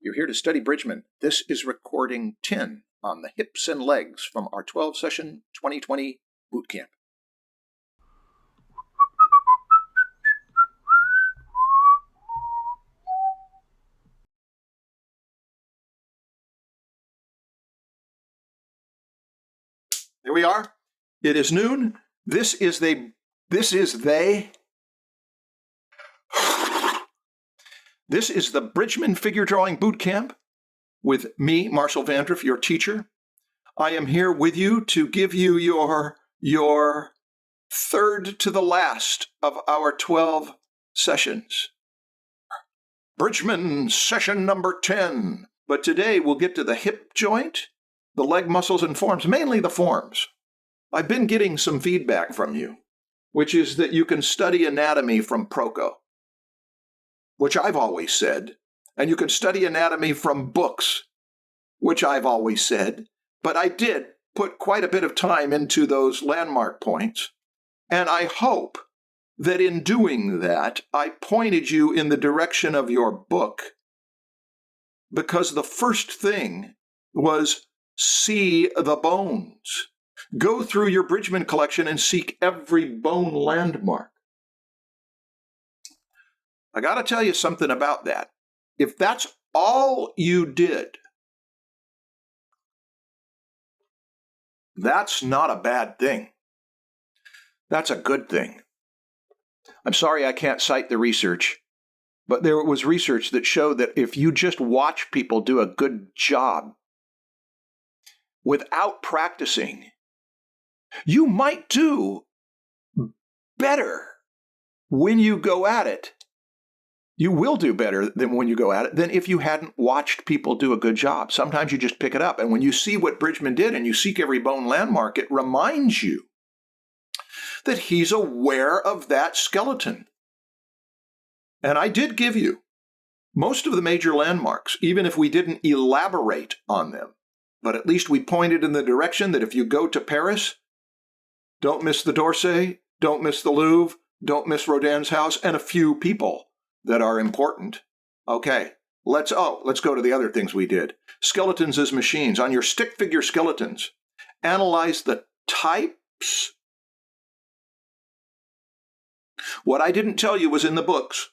You're here to study Bridgman. This is recording 10 on the hips and legs from our 12-session 2020 bootcamp. There we are. It is noon. This is they. This is the Bridgman Figure Drawing Bootcamp with me, Marshall Vandruff, your teacher. I am here with you to give you your third to the last of our 12 sessions. Bridgman session number 10. But today we'll get to the hip joint, the leg muscles and forms, mainly the forms. I've been getting some feedback from you, which is that you can study anatomy from Proco, which I've always said, and you can study anatomy from books, which I've always said, but I did put quite a bit of time into those landmark points, and I hope that in doing that, I pointed you in the direction of your book, because the first thing was see the bones. Go through your Bridgman collection and seek every bone landmark. I got to tell you something about that. If that's all you did, that's not a bad thing. That's a good thing. I'm sorry I can't cite the research, but there was research that showed that if you just watch people do a good job without practicing, you might do better when you go at it. You will do better than when you go at it than if you hadn't watched people do a good job. Sometimes you just pick it up. And when you see what Bridgman did and you seek every bone landmark, it reminds you that he's aware of that skeleton. And I did give you most of the major landmarks, even if we didn't elaborate on them. But at least we pointed in the direction that if you go to Paris, don't miss the d'Orsay, don't miss the Louvre, don't miss Rodin's house, and a few people that are important. Okay, let's go to the other things we did. Skeletons as machines. On your stick figure skeletons, analyze the types. What I didn't tell you was in the books.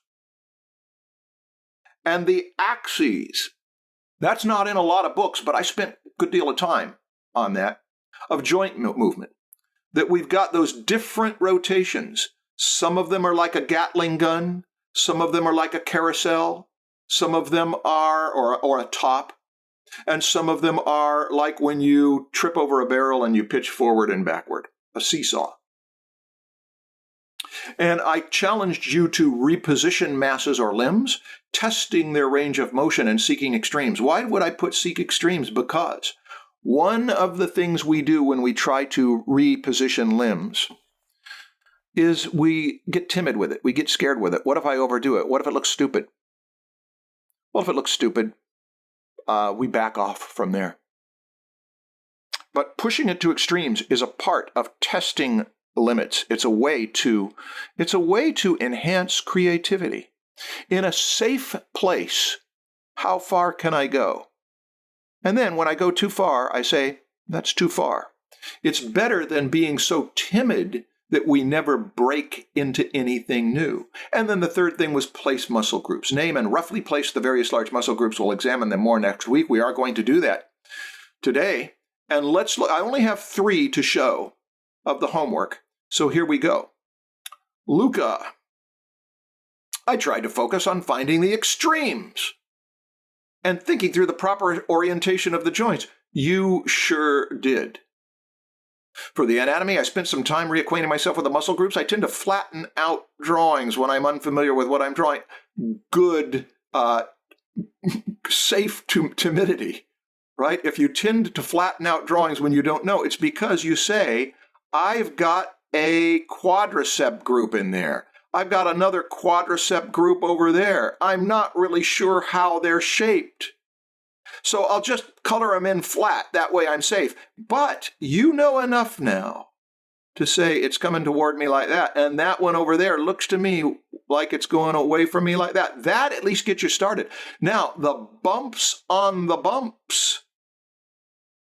And the axes. That's not in a lot of books, but I spent a good deal of time on that, of joint movement. That we've got those different rotations. Some of them are like a Gatling gun. Some of them are like a carousel. Some of them are, or a top. And some of them are like when you trip over a barrel and you pitch forward and backward, a seesaw. And I challenged you to reposition masses or limbs, testing their range of motion and seeking extremes. Why would I put seek extremes? Because one of the things we do when we try to reposition limbs is we get timid with it. We get scared with it. What if I overdo it? What if it looks stupid? Well, if it looks stupid, we back off from there. But pushing it to extremes is a part of testing limits. It's a way to enhance creativity. In a safe place, how far can I go? And then when I go too far, I say, that's too far. It's better than being so timid that we never break into anything new. And then the third thing was place muscle groups. Name and roughly place the various large muscle groups. We'll examine them more next week. We are going to do that today. And let's look. I only have 3 to show of the homework. So here we go. Luca. I tried to focus on finding the extremes and thinking through the proper orientation of the joints. You sure did. For the anatomy, I spent some time reacquainting myself with the muscle groups. I tend to flatten out drawings when I'm unfamiliar with what I'm drawing. Good, safe timidity, right? If you tend to flatten out drawings when you don't know, it's because you say, I've got a quadricep group in there. I've got another quadricep group over there. I'm not really sure how they're shaped. So I'll just color them in flat. That way I'm safe. But you know enough now to say it's coming toward me like that, and that one over there looks to me like it's going away from me like that. That at least gets you started. Now, the bumps on the bumps,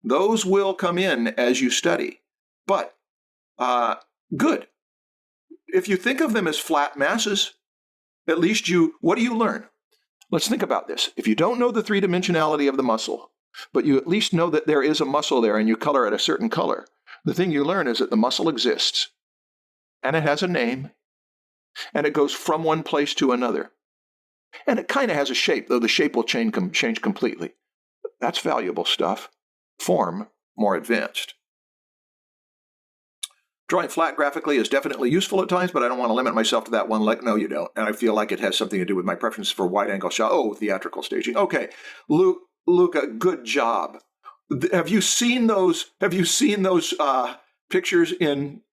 those will come in as you study. But good. If you think of them as flat masses, at least what do you learn? Let's think about this. If you don't know the three-dimensionality of the muscle, but you at least know that there is a muscle there and you color it a certain color, the thing you learn is that the muscle exists, and it has a name, and it goes from one place to another. And it kind of has a shape, though the shape will change completely. That's valuable stuff. Form, more advanced. Drawing flat graphically is definitely useful at times, but I don't want to limit myself to that one leg. No, you don't. And I feel like it has something to do with my preference for wide-angle shot. Oh, theatrical staging. Okay, Luca, good job. Have you seen those pictures in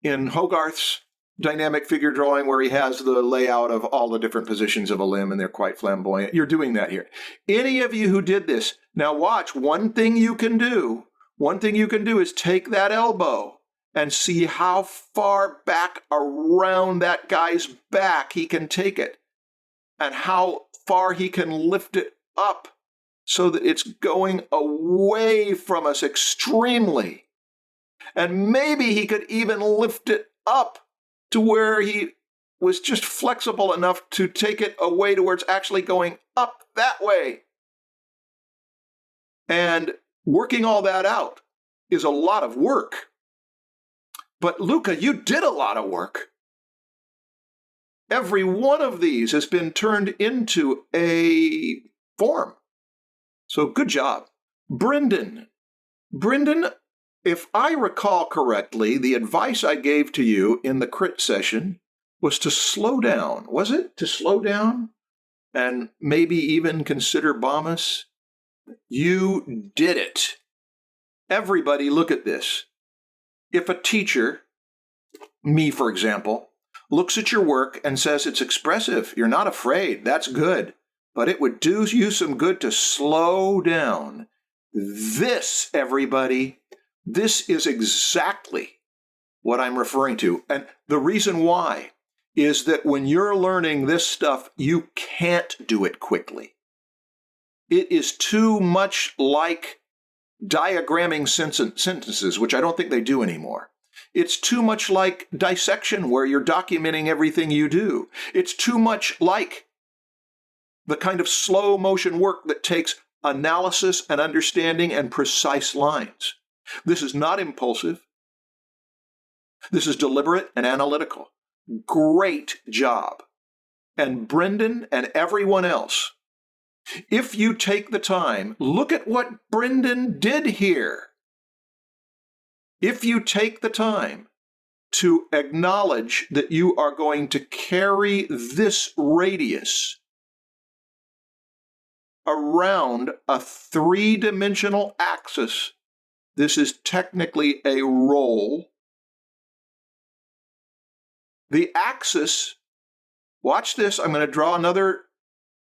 Hogarth's dynamic figure drawing where he has the layout of all the different positions of a limb and they're quite flamboyant? You're doing that here. Any of you who did this, now watch, one thing you can do is take that elbow and see how far back around that guy's back he can take it and how far he can lift it up so that it's going away from us extremely. And maybe he could even lift it up to where he was just flexible enough to take it away to where it's actually going up that way. And working all that out is a lot of work. But Luca, you did a lot of work. Every one of these has been turned into a form. So good job. Brendan, if I recall correctly, the advice I gave to you in the crit session was to slow down. Was it? To slow down and maybe even consider Bombus? You did it. Everybody look at this. If a teacher, me for example, looks at your work and says it's expressive, you're not afraid, that's good. But it would do you some good to slow down. This, everybody, this is exactly what I'm referring to. And the reason why is that when you're learning this stuff, you can't do it quickly. It is too much like diagramming sentences, which I don't think they do anymore. It's too much like dissection, where you're documenting everything you do. It's too much like the kind of slow motion work that takes analysis and understanding and precise lines. This is not impulsive. This is deliberate and analytical. Great job. And Brendan and everyone else, if you take the time, look at what Brendan did here. If you take the time to acknowledge that you are going to carry this radius around a three-dimensional axis, this is technically a roll. The axis, watch this, I'm going to draw another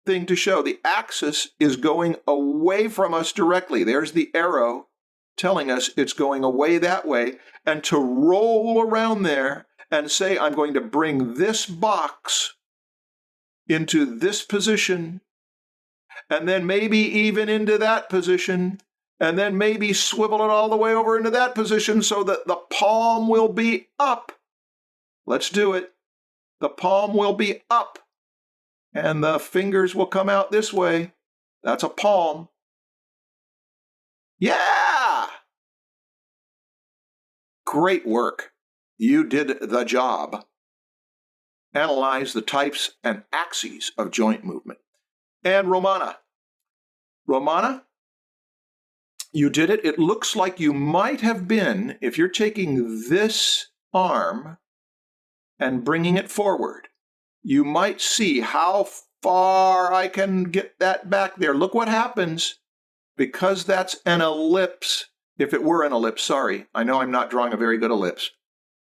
thing to show. The axis is going away from us directly. There's the arrow telling us it's going away that way. And to roll around there and say, I'm going to bring this box into this position, and then maybe even into that position, and then maybe swivel it all the way over into that position so that the palm will be up. Let's do it. The palm will be up, and the fingers will come out this way. That's a palm. Yeah! Great work. You did the job. Analyze the types and axes of joint movement. And Romana, you did it. It looks like you might have been, if you're taking this arm and bringing it forward, you might see how far I can get that back there. Look what happens, because that's an ellipse. If it were an ellipse, sorry, I know I'm not drawing a very good ellipse,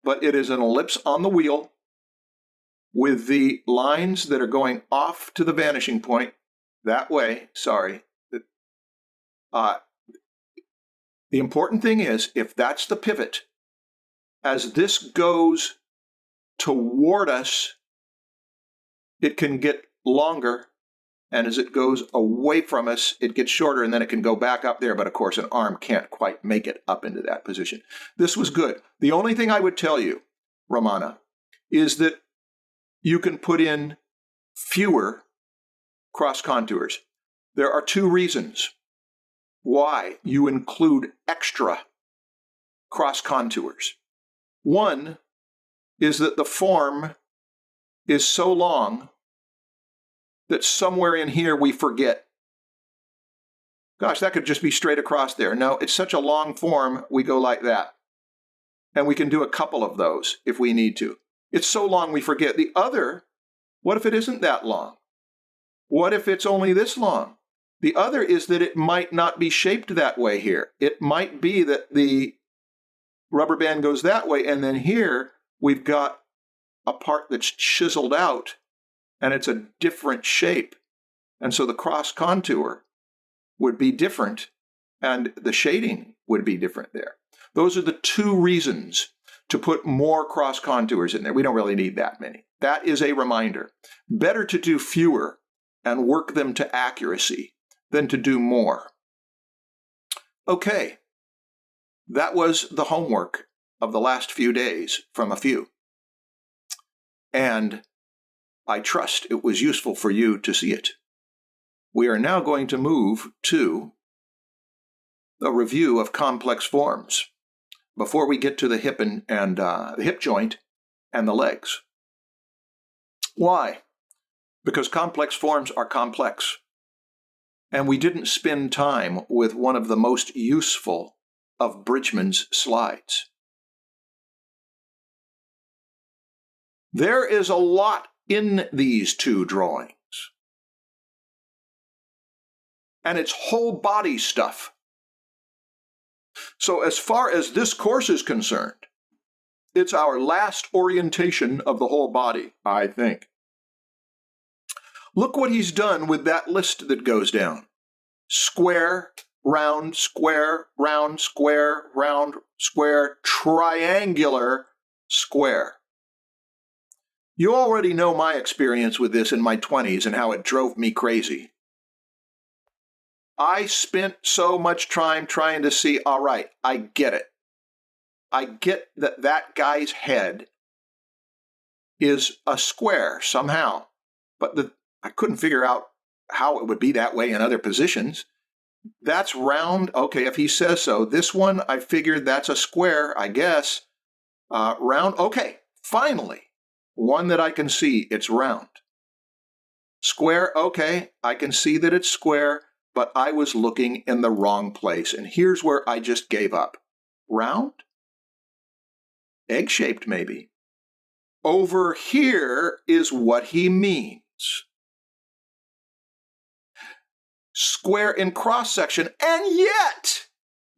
but it is an ellipse on the wheel with the lines that are going off to the vanishing point that way. Sorry. The important thing is, if that's the pivot, as this goes toward us, it can get longer. And as it goes away from us, it gets shorter, and then it can go back up there. But of course, an arm can't quite make it up into that position. This was good. The only thing I would tell you, Ramana, is that you can put in fewer cross contours. There are two reasons why you include extra cross contours. One is that the form is so long that somewhere in here we forget. Gosh, that could just be straight across there. No, it's such a long form, we go like that. And we can do a couple of those if we need to. It's so long we forget. The other, what if it isn't that long? What if it's only this long? The other is that it might not be shaped that way here. It might be that the rubber band goes that way, and then here we've got a part that's chiseled out, and it's a different shape. And so the cross contour would be different, and the shading would be different there. Those are the two reasons to put more cross contours in there. We don't really need that many. That is a reminder. Better to do fewer and work them to accuracy than to do more. Okay, that was the homework of the last few days from a few. And I trust it was useful for you to see it. We are now going to move to a review of complex forms before we get to the hip and the hip joint and the legs. Why? Because complex forms are complex. And we didn't spend time with one of the most useful of Bridgman's slides. There is a lot in these two drawings. And it's whole body stuff. So as far as this course is concerned, it's our last orientation of the whole body, I think. Look what he's done with that list that goes down. Square, round, square, round, square, round, square, triangular, square. You already know my experience with this in my 20s and how it drove me crazy. I spent so much time trying to see, all right, I get it. I get that that guy's head is a square somehow, but I couldn't figure out how it would be that way in other positions. That's round. Okay, if he says so. This one, I figured that's a square, I guess. Round. Okay, finally, one that I can see, it's round. Square. Okay, I can see that it's square, but I was looking in the wrong place. And here's where I just gave up. Round? Egg-shaped, maybe. Over here is what he means. Square in cross-section, and yet,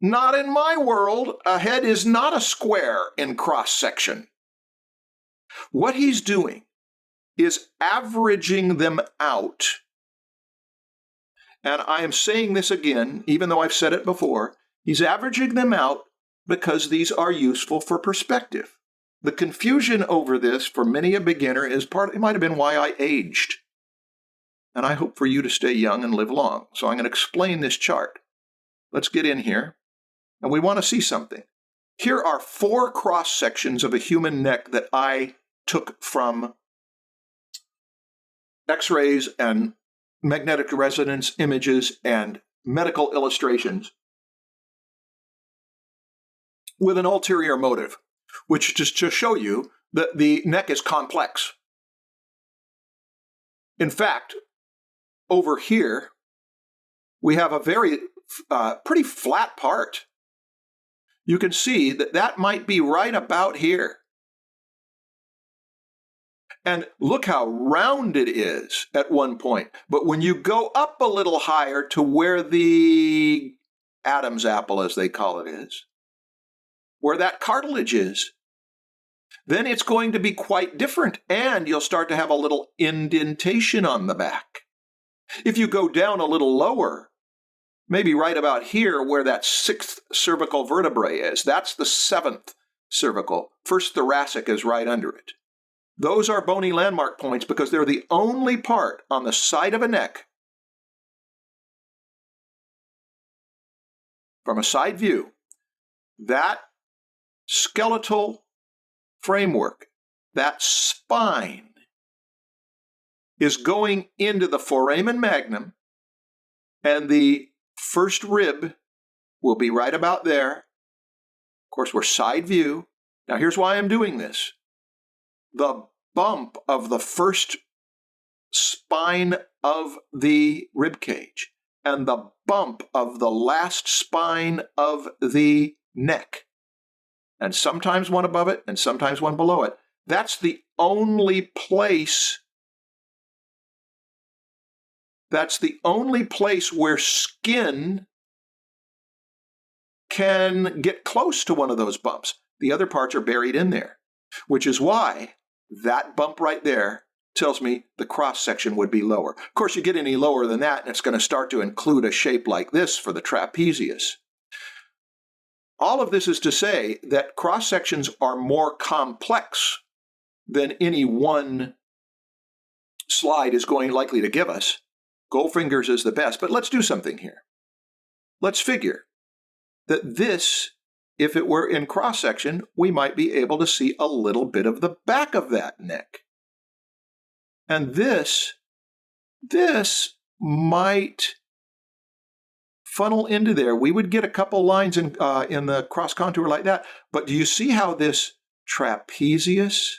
not in my world, a head is not a square in cross-section. What he's doing is averaging them out. And I am saying this again, even though I've said it before, he's averaging them out because these are useful for perspective. The confusion over this for many a beginner is it might have been why I aged. And I hope for you to stay young and live long. So I'm going to explain this chart. Let's get in here. And we want to see something. Here are 4 cross sections of a human neck that I took from X-rays and magnetic resonance images and medical illustrations with an ulterior motive, which is to show you that the neck is complex. In fact, over here, we have a very pretty flat part. You can see that that might be right about here. And look how round it is at one point. But when you go up a little higher to where the Adam's apple, as they call it, is, where that cartilage is, then it's going to be quite different. And you'll start to have a little indentation on the back. If you go down a little lower, maybe right about here where that 6th cervical vertebrae is, that's the 7th cervical. First thoracic is right under it. Those are bony landmark points because they're the only part on the side of a neck, from a side view, that skeletal framework, that spine, is going into the foramen magnum, and the first rib will be right about there. Of course, we're side view. Now, here's why I'm doing this. The bump of the first spine of the rib cage and the bump of the last spine of the neck, and sometimes one above it and sometimes one below it, that's the only place where skin can get close to one of those bumps. The other parts are buried in there, which is why that bump right there tells me the cross-section would be lower. Of course, you get any lower than that, and it's going to start to include a shape like this for the trapezius. All of this is to say that cross-sections are more complex than any one slide is likely to give us. Goldfinger's is the best, but let's do something here. Let's figure that this, if it were in cross-section, we might be able to see a little bit of the back of that neck. And this might funnel into there. We would get a couple lines in the cross contour like that. But do you see how this trapezius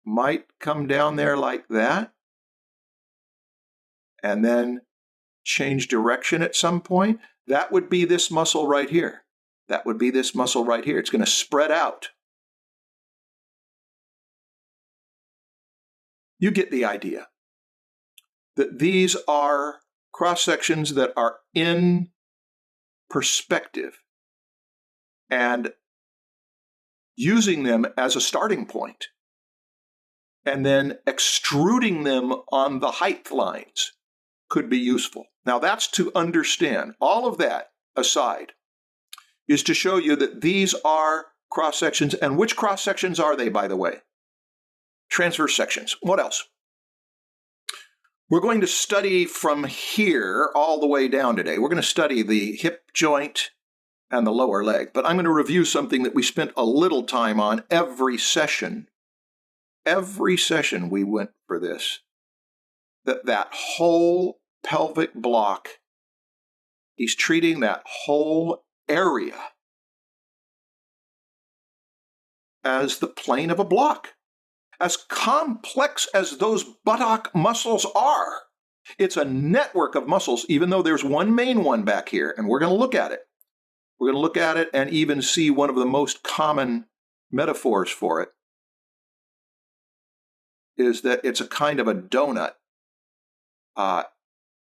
might come down there like that? And then change direction at some point? That would be this muscle right here. That would be this muscle right here. It's going to spread out. You get the idea that these are cross-sections that are in perspective, and using them as a starting point and then extruding them on the height lines could be useful. Now, that's to understand. All of that aside is to show you that these are cross-sections. And which cross-sections are they, by the way? Transverse sections. What else? We're going to study from here all the way down today. We're going to study the hip joint and the lower leg. But I'm going to review something that we spent a little time on every session. Every session we went for this. That whole pelvic block, he's treating that whole area as the plane of a block. As complex as those buttock muscles are, it's a network of muscles, even though there's one main one back here, and we're going to look at it. We're going to look at it and even see one of the most common metaphors for it is that it's a kind of a donut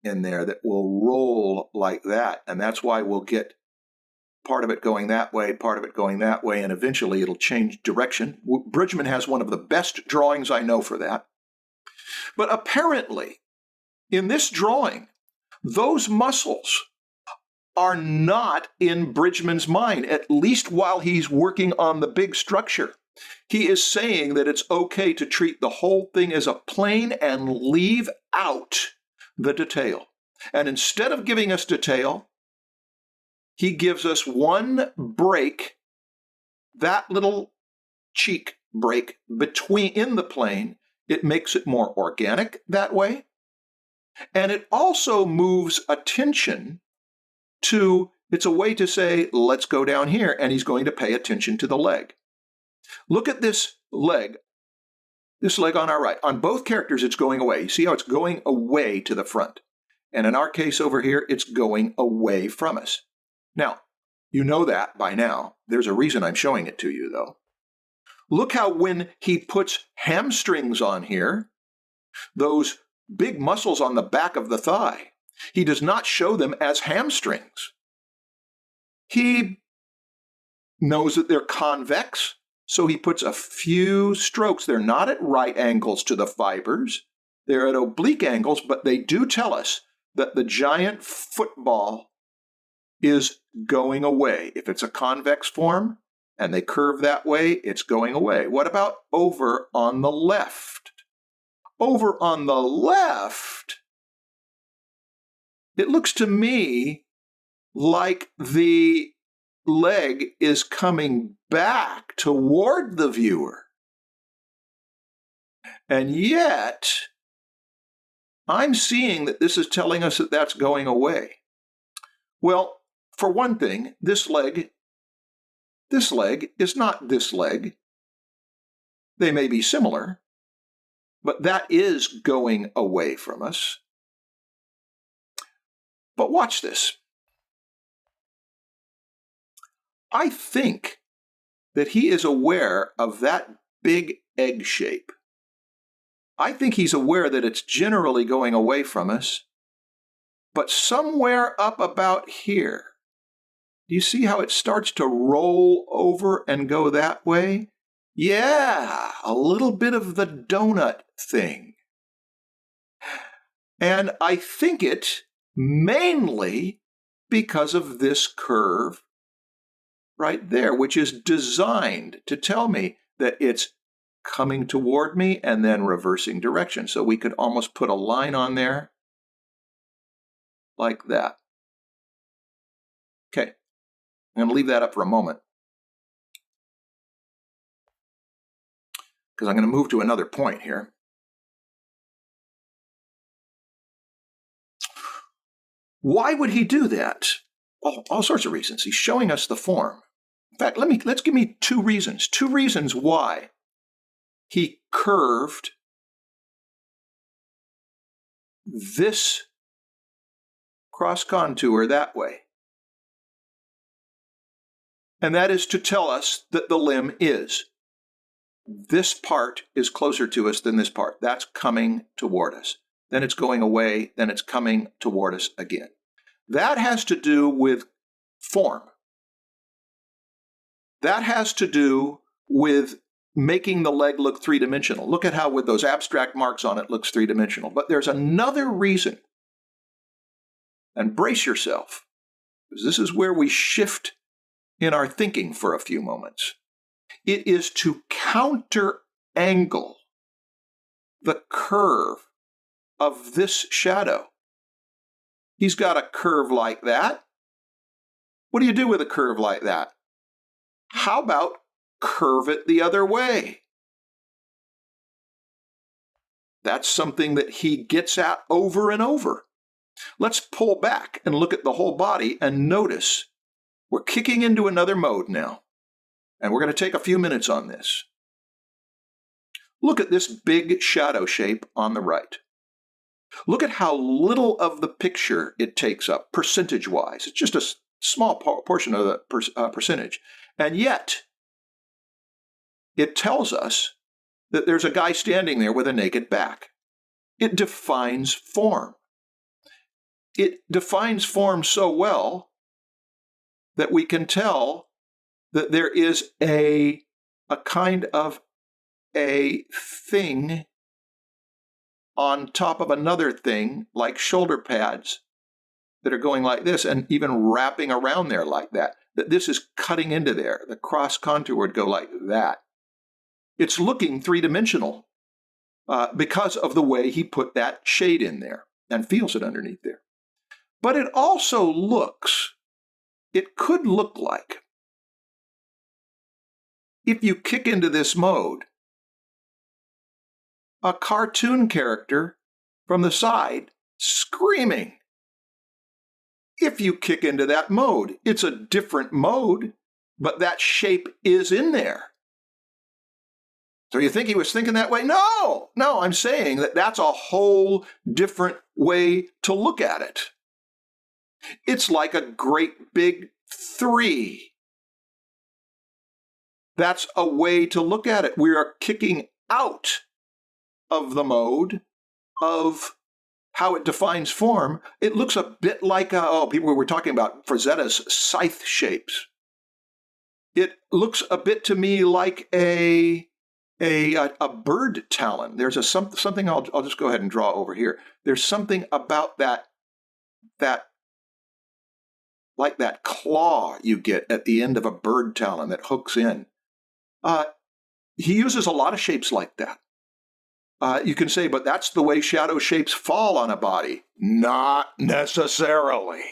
in there that will roll like that, and that's why we'll get part of it going that way, part of it going that way, and eventually it'll change direction. Bridgman has one of the best drawings I know for that. But apparently, in this drawing, those muscles are not in Bridgman's mind, at least while he's working on the big structure. He is saying that it's okay to treat the whole thing as a plane and leave out the detail. And instead of giving us detail, he gives us one break, that little cheek break in the plane. It makes it more organic that way. And it also moves attention to, it's a way to say, let's go down here, and he's going to pay attention to the leg. Look at this leg on our right. On both characters, it's going away. You see how it's going away to the front. And in our case over here, it's going away from us. Now, you know that by now. There's a reason I'm showing it to you, though. Look how when he puts hamstrings on here, those big muscles on the back of the thigh, he does not show them as hamstrings. He knows that they're convex, so he puts a few strokes. They're not at right angles to the fibers. They're at oblique angles, but they do tell us that the giant football is going away. If it's a convex form, and they curve that way, it's going away. What about over on the left? Over on the left, it looks to me like the leg is coming back toward the viewer. And yet, I'm seeing that this is telling us that that's going away. Well, for one thing, this leg is not this leg. They may be similar, but that is going away from us. But watch this. I think that he is aware of that big egg shape. I think he's aware that it's generally going away from us, but somewhere up about here, do you see how it starts to roll over and go that way? Yeah, a little bit of the donut thing. And I think it mainly because of this curve right there, which is designed to tell me that it's coming toward me and then reversing direction. So we could almost put a line on there like that. Okay, I'm going to leave that up for a moment because I'm going to move to another point here. Why would he do that? Well, all sorts of reasons. He's showing us the form. In fact, let's give me two reasons why he curved this cross contour that way. And that is to tell us that the limb is. This part is closer to us than this part. That's coming toward us. Then it's going away, then it's coming toward us again. That has to do with form. That has to do with making the leg look three-dimensional. Look at how with those abstract marks on it looks three-dimensional. But there's another reason. And brace yourself, because this is where we shift in our thinking for a few moments. It is to counter-angle the curve of this shadow. He's got a curve like that. What do you do with a curve like that? How about curve it the other way? That's something that he gets at over and over. Let's pull back and look at the whole body and notice we're kicking into another mode now. And we're going to take a few minutes on this. Look at this big shadow shape on the right. Look at how little of the picture it takes up percentage-wise. It's just a small portion of the percentage. And yet, it tells us that there's a guy standing there with a naked back. It defines form. It defines form so well that we can tell that there is a kind of a thing on top of another thing, like shoulder pads that are going like this and even wrapping around there like that. That this is cutting into there. The cross contour would go like that. It's looking three-dimensional because of the way he put that shade in there and feels it underneath there. But it also it could look like, if you kick into this mode, a cartoon character from the side screaming. If you kick into that mode, it's a different mode, but that shape is in there. So you think he was thinking that way? No, I'm saying that that's a whole different way to look at it. It's like a great big 3. That's a way to look at it. We are kicking out of the mode of how it defines form. It looks a bit like, people were talking about Frazetta's scythe shapes. It looks a bit to me like a bird talon. There's something I'll just go ahead and draw over here. There's something about that like that claw you get at the end of a bird talon that hooks in. He uses a lot of shapes like that. You can say, but that's the way shadow shapes fall on a body. Not necessarily.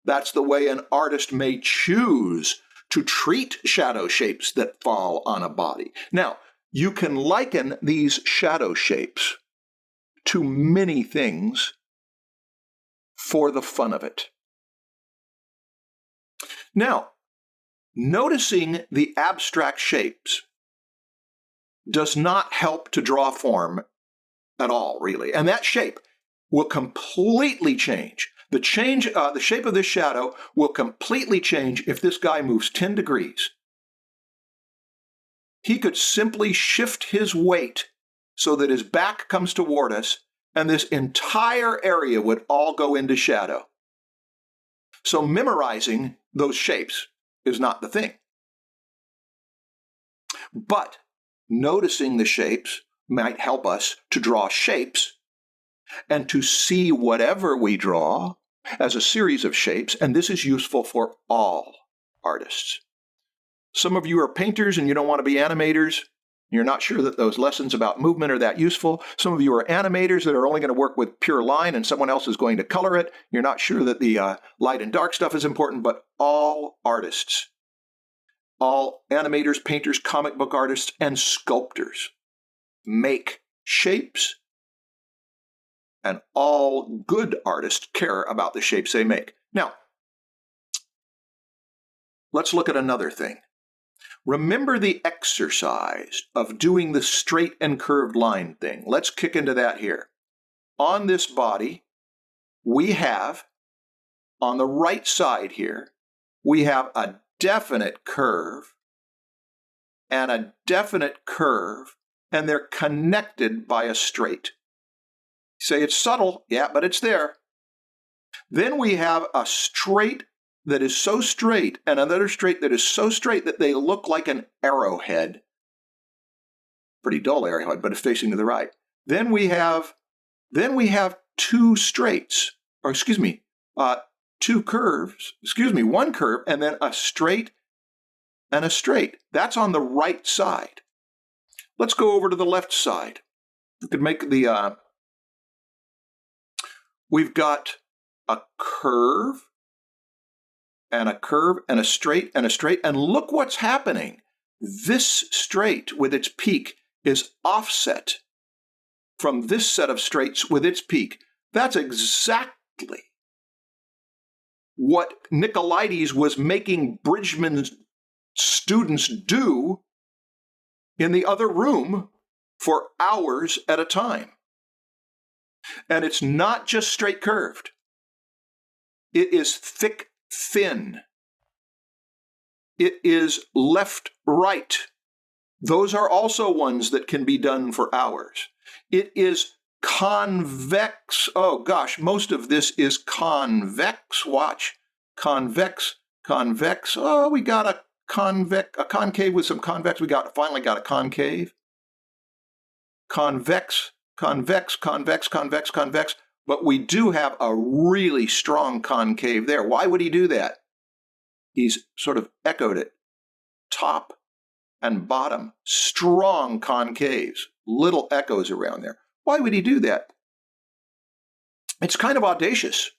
That's the way an artist may choose to treat shadow shapes that fall on a body. Now, you can liken these shadow shapes to many things for the fun of it. Now, noticing the abstract shapes does not help to draw form at all, really. And that shape will completely change. The shape of this shadow will completely change if this guy moves 10 degrees. He could simply shift his weight so that his back comes toward us, and this entire area would all go into shadow. So memorizing those shapes is not the thing. But noticing the shapes might help us to draw shapes and to see whatever we draw as a series of shapes, and this is useful for all artists. Some of you are painters and you don't want to be animators. You're not sure that those lessons about movement are that useful. Some of you are animators that are only going to work with pure line and someone else is going to color it. You're not sure that the light and dark stuff is important, but all artists, all animators, painters, comic book artists, and sculptors make shapes, and all good artists care about the shapes they make. Now, let's look at another thing. Remember the exercise of doing the straight and curved line thing. Let's kick into that here. On this body, we have, on the right side here, we have a definite curve and a definite curve, and they're connected by a straight. You say it's subtle, yeah, but it's there. Then we have a straight that is so straight and another straight that is so straight that they look like an arrowhead. Pretty dull arrowhead, but it's facing to the right. Then we have two straights, or two curves, one curve, and then a straight and a straight. That's on the right side. Let's go over to the left side. You could make the, we've got a curve and a curve and a straight and a straight, and look what's happening. This straight with its peak is offset from this set of straights with its peak. That's exactly what Nicolaides was making Bridgman's students do in the other room for hours at a time. And it's not just straight curved. It is thick, thin. It is left, right. Those are also ones that can be done for hours. It is convex. Oh gosh, most of this is convex. Watch. Convex, convex. Oh, we got a concave with some convex. Finally got a concave. Convex, convex, convex, convex, convex. But we do have a really strong concave there. Why would he do that? He's sort of echoed it. Top and bottom, strong concaves, little echoes around there. Why would he do that? It's kind of audacious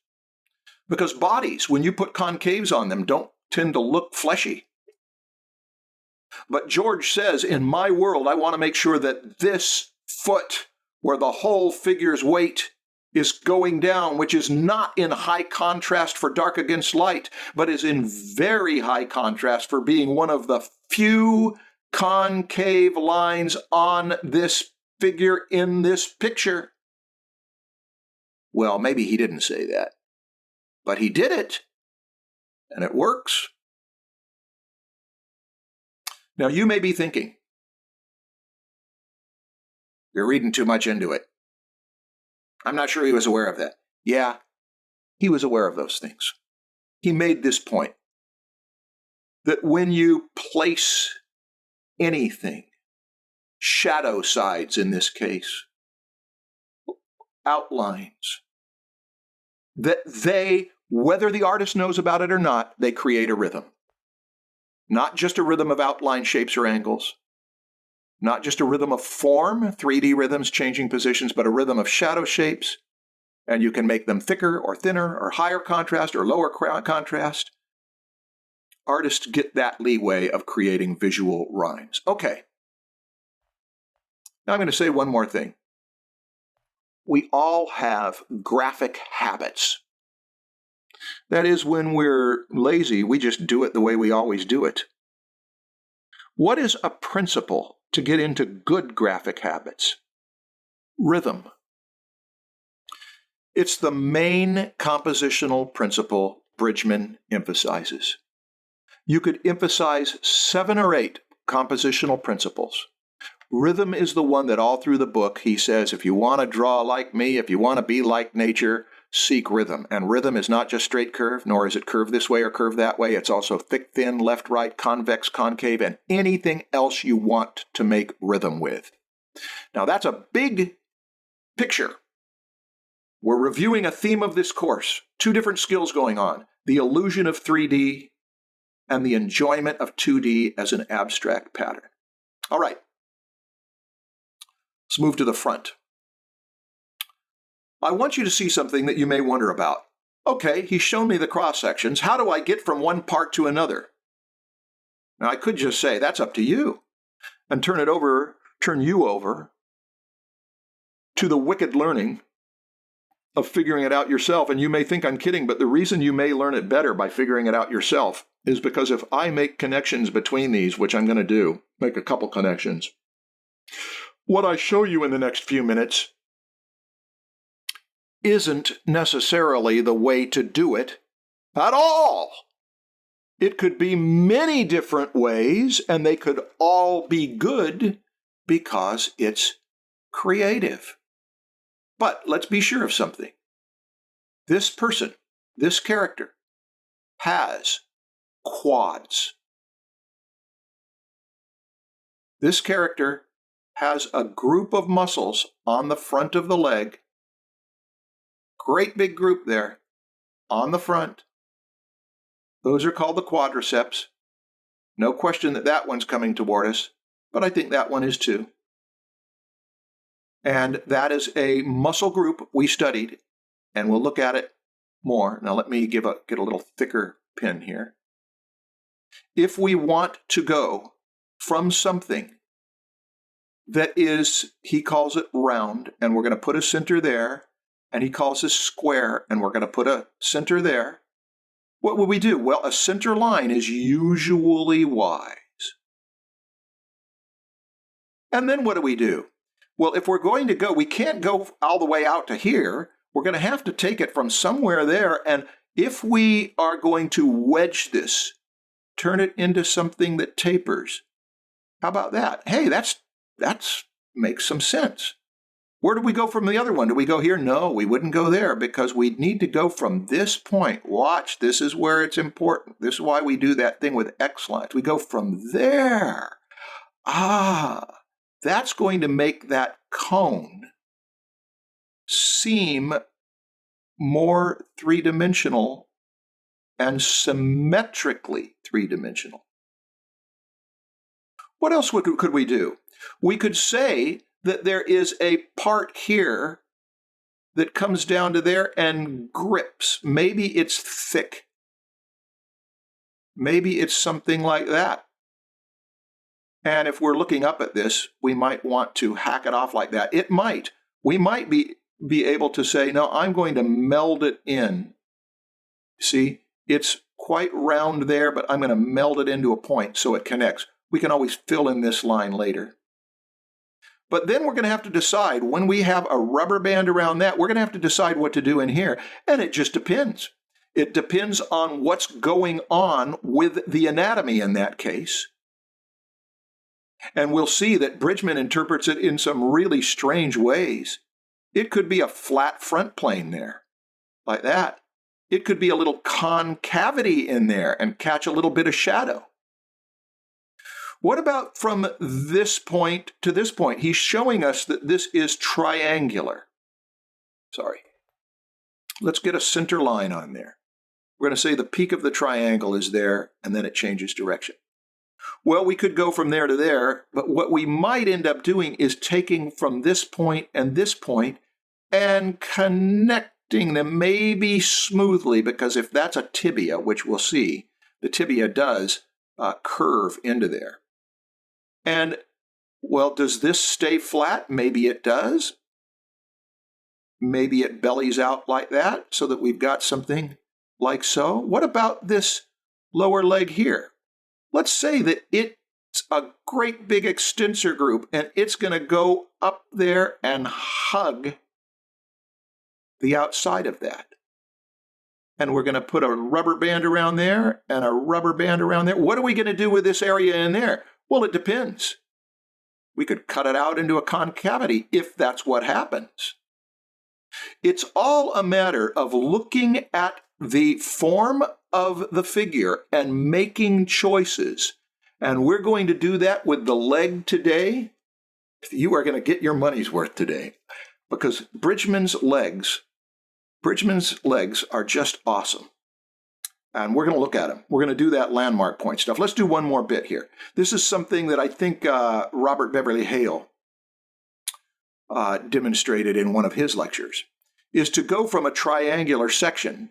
because bodies, when you put concaves on them, don't tend to look fleshy. But George says, in my world, I want to make sure that this foot, where the whole figure's weight is going down, which is not in high contrast for dark against light, but is in very high contrast for being one of the few concave lines on this figure in this picture. Well, maybe he didn't say that, but he did it, and it works. Now, you may be thinking, you're reading too much into it. I'm not sure he was aware of that. Yeah, he was aware of those things. He made this point, that when you place anything, shadow sides in this case, outlines, that they Whether the artist knows about it or not, they create a rhythm. Not just a rhythm of outline shapes or angles, not just a rhythm of form, 3D rhythms changing positions, but a rhythm of shadow shapes, and you can make them thicker or thinner or higher contrast or lower contrast. Artists get that leeway of creating visual rhymes. Okay. Now I'm going to say one more thing. We all have graphic habits. That is, when we're lazy, we just do it the way we always do it. What is a principle to get into good graphic habits? Rhythm. It's the main compositional principle Bridgman emphasizes. You could emphasize 7 or 8 compositional principles. Rhythm is the one that all through the book he says, if you want to draw like me, if you want to be like nature, seek rhythm. And rhythm is not just straight curve, nor is it curve this way or curve that way. It's also thick, thin, left, right, convex, concave, and anything else you want to make rhythm with. Now that's a big picture. We're reviewing a theme of this course. 2 different skills going on. The illusion of 3D and the enjoyment of 2D as an abstract pattern. All right. Let's move to the front. I want you to see something that you may wonder about. Okay, he's shown me the cross sections. How do I get from one part to another? Now, I could just say, that's up to you, and turn you over to the wicked learning of figuring it out yourself. And you may think I'm kidding, but the reason you may learn it better by figuring it out yourself is because if I make connections between these, which I'm going to do, make a couple connections, what I show you in the next few minutes isn't necessarily the way to do it at all. It could be many different ways, and they could all be good because it's creative. But let's be sure of something. This person, this character, has quads. This character has a group of muscles on the front of the leg. Great big group there on the front. Those are called the quadriceps. No question that that one's coming toward us, but I think that one is too. And that is a muscle group we studied, and we'll look at it more. Now let me get a little thicker pen here. If we want to go from something that is, he calls it round, and we're going to put a center there, and he calls this square, and we're going to put a center there. What would we do? Well, a center line is usually wise. And then what do we do? Well, if we're going to go, we can't go all the way out to here. We're going to have to take it from somewhere there, and if we are going to wedge this, turn it into something that tapers, how about that? Hey, that's makes some sense. Where do we go from the other one? Do we go here? No, we wouldn't go there because we need to go from this point. Watch, this is where it's important. This is why we do that thing with X lines. We go from there. That's going to make that cone seem more three-dimensional and symmetrically three-dimensional. What else could we do? We could say that there is a part here that comes down to there and grips. Maybe it's thick. Maybe it's something like that. And if we're looking up at this, we might want to hack it off like that. We might be able to say, no, I'm going to meld it in. See, it's quite round there, but I'm going to meld it into a point so it connects. We can always fill in this line later. But then we're going to have to decide, when we have a rubber band around that, we're going to have to decide what to do in here. And it just depends. It depends on what's going on with the anatomy in that case. And we'll see that Bridgman interprets it in some really strange ways. It could be a flat front plane there, like that. It could be a little concavity in there and catch a little bit of shadow. What about from this point to this point? He's showing us that this is triangular. Sorry. Let's get a center line on there. We're going to say the peak of the triangle is there, and then it changes direction. Well, we could go from there to there, but what we might end up doing is taking from this point and connecting them maybe smoothly, because if that's a tibia, which we'll see, the tibia does curve into there. And, well, does this stay flat? Maybe it does. Maybe it bellies out like that so that we've got something like so. What about this lower leg here? Let's say that it's a great big extensor group and it's going to go up there and hug the outside of that. And we're going to put a rubber band around there and a rubber band around there. What are we going to do with this area in there? Well, it depends. We could cut it out into a concavity if that's what happens. It's all a matter of looking at the form of the figure and making choices. And we're going to do that with the leg today. You are going to get your money's worth today, because Bridgman's legs are just awesome. And we're going to look at them. We're going to do that landmark point stuff. Let's do one more bit here. This is something that I think Robert Beverly Hale demonstrated in one of his lectures, is to go from a triangular section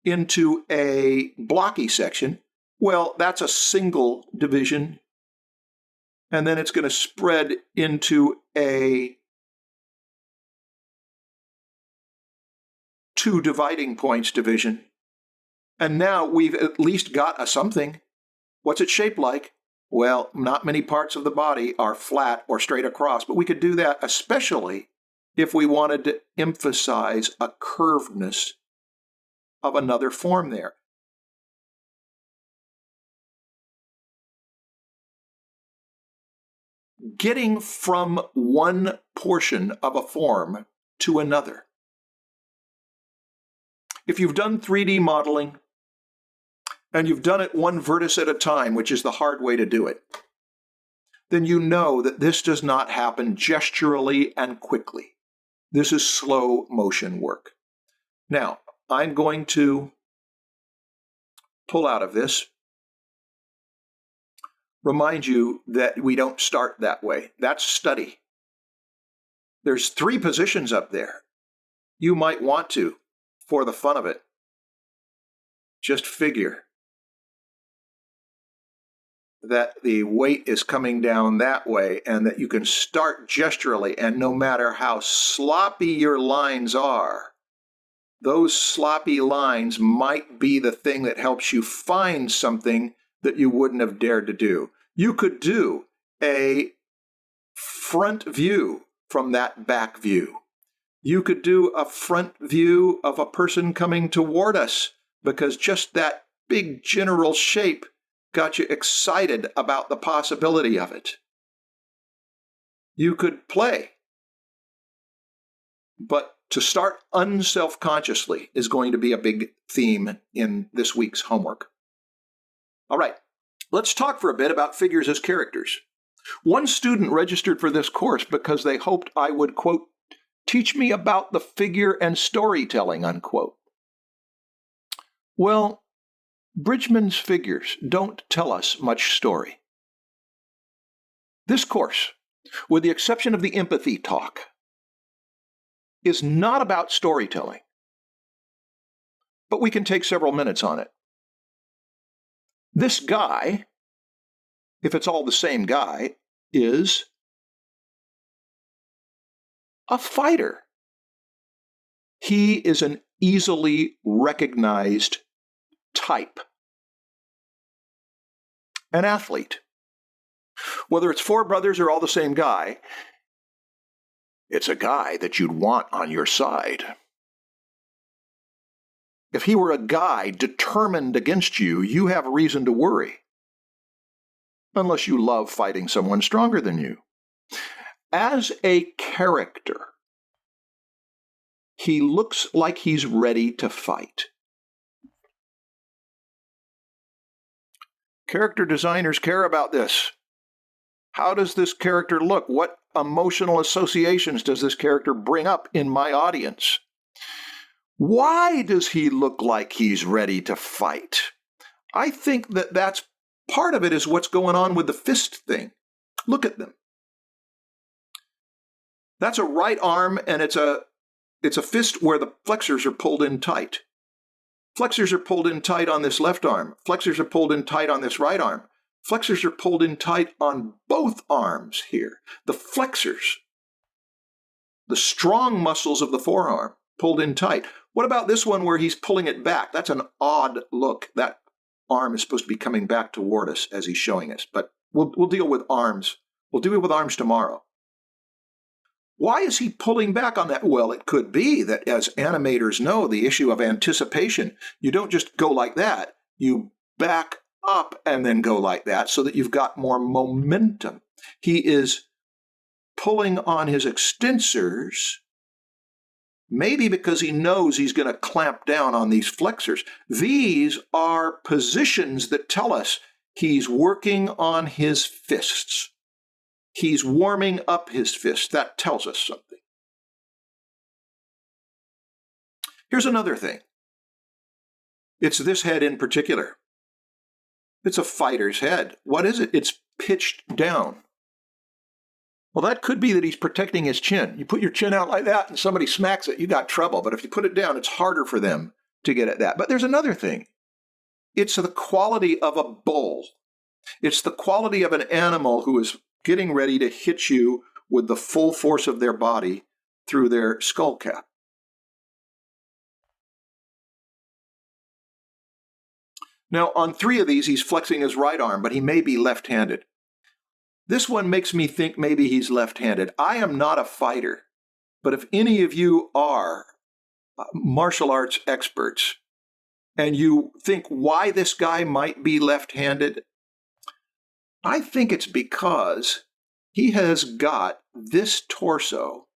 into a blocky section. Well, that's a single division, and then it's going to spread into a 2 dividing points division. And now we've at least got a something. What's it shaped like? Well, not many parts of the body are flat or straight across, but we could do that especially if we wanted to emphasize a curvedness of another form there. Getting from one portion of a form to another. If you've done 3D modeling, and you've done it one vertex at a time, which is the hard way to do it, then you know that this does not happen gesturally and quickly. This is slow motion work. Now, I'm going to pull out of this, remind you that we don't start that way. That's study. There's 3 positions up there. You might want to, for the fun of it, just figure that the weight is coming down that way and that you can start gesturally, and no matter how sloppy your lines are, those sloppy lines might be the thing that helps you find something that you wouldn't have dared to do. You could do a front view from that back view. You could do a front view of a person coming toward us, because just that big general shape got you excited about the possibility of it. You could play. But to start unselfconsciously is going to be a big theme in this week's homework. All right, let's talk for a bit about figures as characters. One student registered for this course because they hoped I would, quote, teach me about the figure and storytelling, unquote. Well, Bridgman's figures don't tell us much story. This course, with the exception of the empathy talk, is not about storytelling, but we can take several minutes on it. This guy, if it's all the same guy, is a fighter. He is an easily recognized type. An athlete. Whether it's 4 brothers or all the same guy, it's a guy that you'd want on your side. If he were a guy determined against you, you have reason to worry. Unless you love fighting someone stronger than you. As a character, he looks like he's ready to fight. Character designers care about this. How does this character look? What emotional associations does this character bring up in my audience? Why does he look like he's ready to fight? I think that that's part of it is what's going on with the fist thing. Look at them. That's a right arm, and it's a fist where the flexors are pulled in tight. Flexors are pulled in tight on this left arm. Flexors are pulled in tight on this right arm. Flexors are pulled in tight on both arms here. The flexors, the strong muscles of the forearm, pulled in tight. What about this one where he's pulling it back? That's an odd look. That arm is supposed to be coming back toward us as he's showing us. But we'll deal with arms. We'll deal with arms tomorrow. Why is he pulling back on that? Well, it could be that, as animators know, the issue of anticipation, you don't just go like that. You back up and then go like that so that you've got more momentum. He is pulling on his extensors, maybe because he knows he's going to clamp down on these flexors. These are positions that tell us he's working on his fists. He's warming up his fists. That tells us something. Here's another thing. It's this head in particular. It's a fighter's head. What is it? It's pitched down. Well, that could be that he's protecting his chin. You put your chin out like that and somebody smacks it, you got trouble. But if you put it down, it's harder for them to get at that. But there's another thing. It's the quality of a bull. It's the quality of an animal who is getting ready to hit you with the full force of their body through their skull cap. Now, on 3 of these, he's flexing his right arm, but he may be left-handed. This one makes me think maybe he's left-handed. I am not a fighter, but if any of you are martial arts experts and you think why this guy might be left-handed, I think it's because he has got this torso,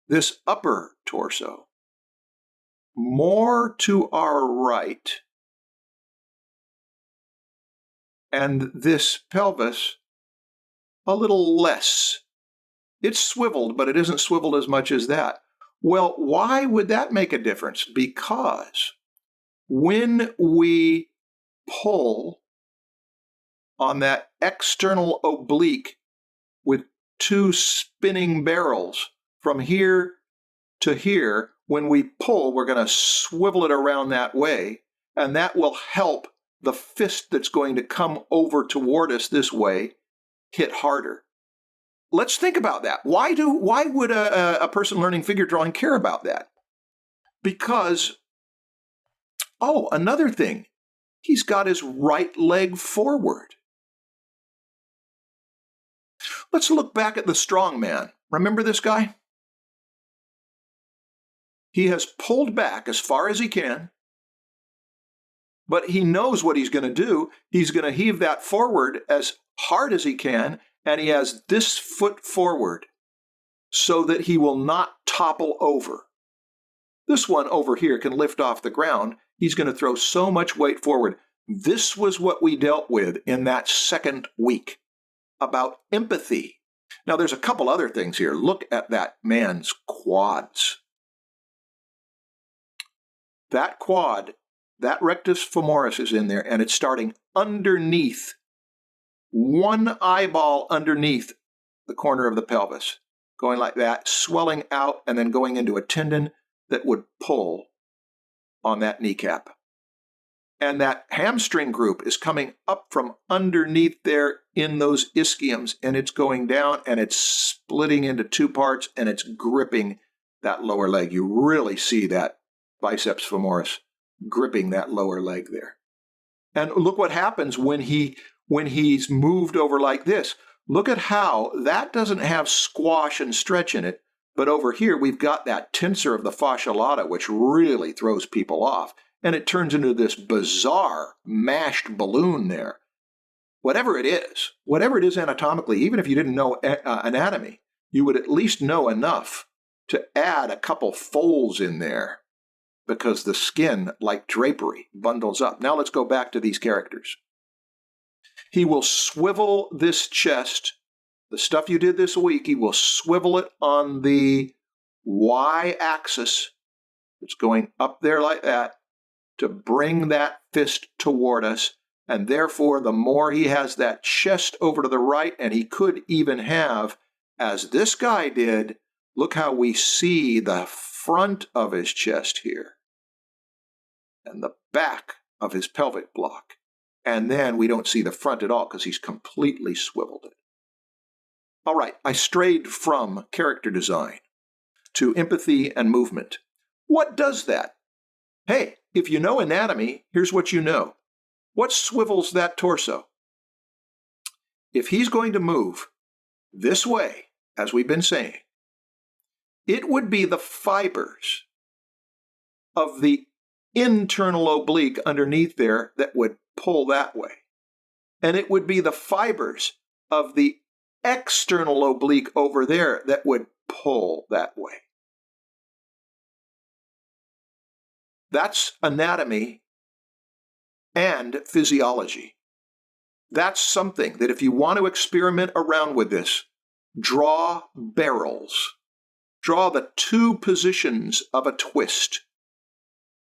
this upper torso, more to our right, and this pelvis a little less. It's swiveled, but it isn't swiveled as much as that. Well, why would that make a difference? Because when we pull on that external oblique with 2 spinning barrels from here to here, when we pull, we're going to swivel it around that way, and that will help the fist that's going to come over toward us this way hit harder. Let's think about that. Why would a person learning figure drawing care about that? Because, another thing, he's got his right leg forward. Let's look back at the strong man. Remember this guy? He has pulled back as far as he can, but he knows what he's going to do. He's going to heave that forward as hard as he can, and he has this foot forward so that he will not topple over. This one over here can lift off the ground. He's going to throw so much weight forward. This was what we dealt with in that second week about empathy. Now, there's a couple other things here. Look at that man's quads. That quad, that rectus femoris is in there, and it's starting underneath, one eyeball underneath the corner of the pelvis, going like that, swelling out, and then going into a tendon that would pull on that kneecap. And that hamstring group is coming up from underneath there in those ischiums, and it's going down, and it's splitting into 2 parts, and it's gripping that lower leg. You really see that biceps femoris gripping that lower leg there. And look what happens when he's moved over like this. Look at how that doesn't have squash and stretch in it, but over here we've got that tensor of the fascia lata, which really throws people off, and it turns into this bizarre mashed balloon there. Whatever it is anatomically, even if you didn't know anatomy, you would at least know enough to add a couple folds in there, because the skin, like drapery, bundles up. Now let's go back to these characters. He will swivel this chest, the stuff you did this week, he will swivel it on the y-axis It's going up there like that to bring that fist toward us. And therefore, the more he has that chest over to the right, and he could even have, as this guy did, look how we see the front of his chest here and the back of his pelvic block. And then we don't see the front at all because he's completely swiveled it. All right, I strayed from character design to empathy and movement. What does that? Hey, if you know anatomy, here's what you know. What swivels that torso? If he's going to move this way, as we've been saying, it would be the fibers of the internal oblique underneath there that would pull that way. And it would be the fibers of the external oblique over there that would pull that way. That's anatomy and physiology. That's something that if you want to experiment around with this, draw barrels. Draw the two positions of a twist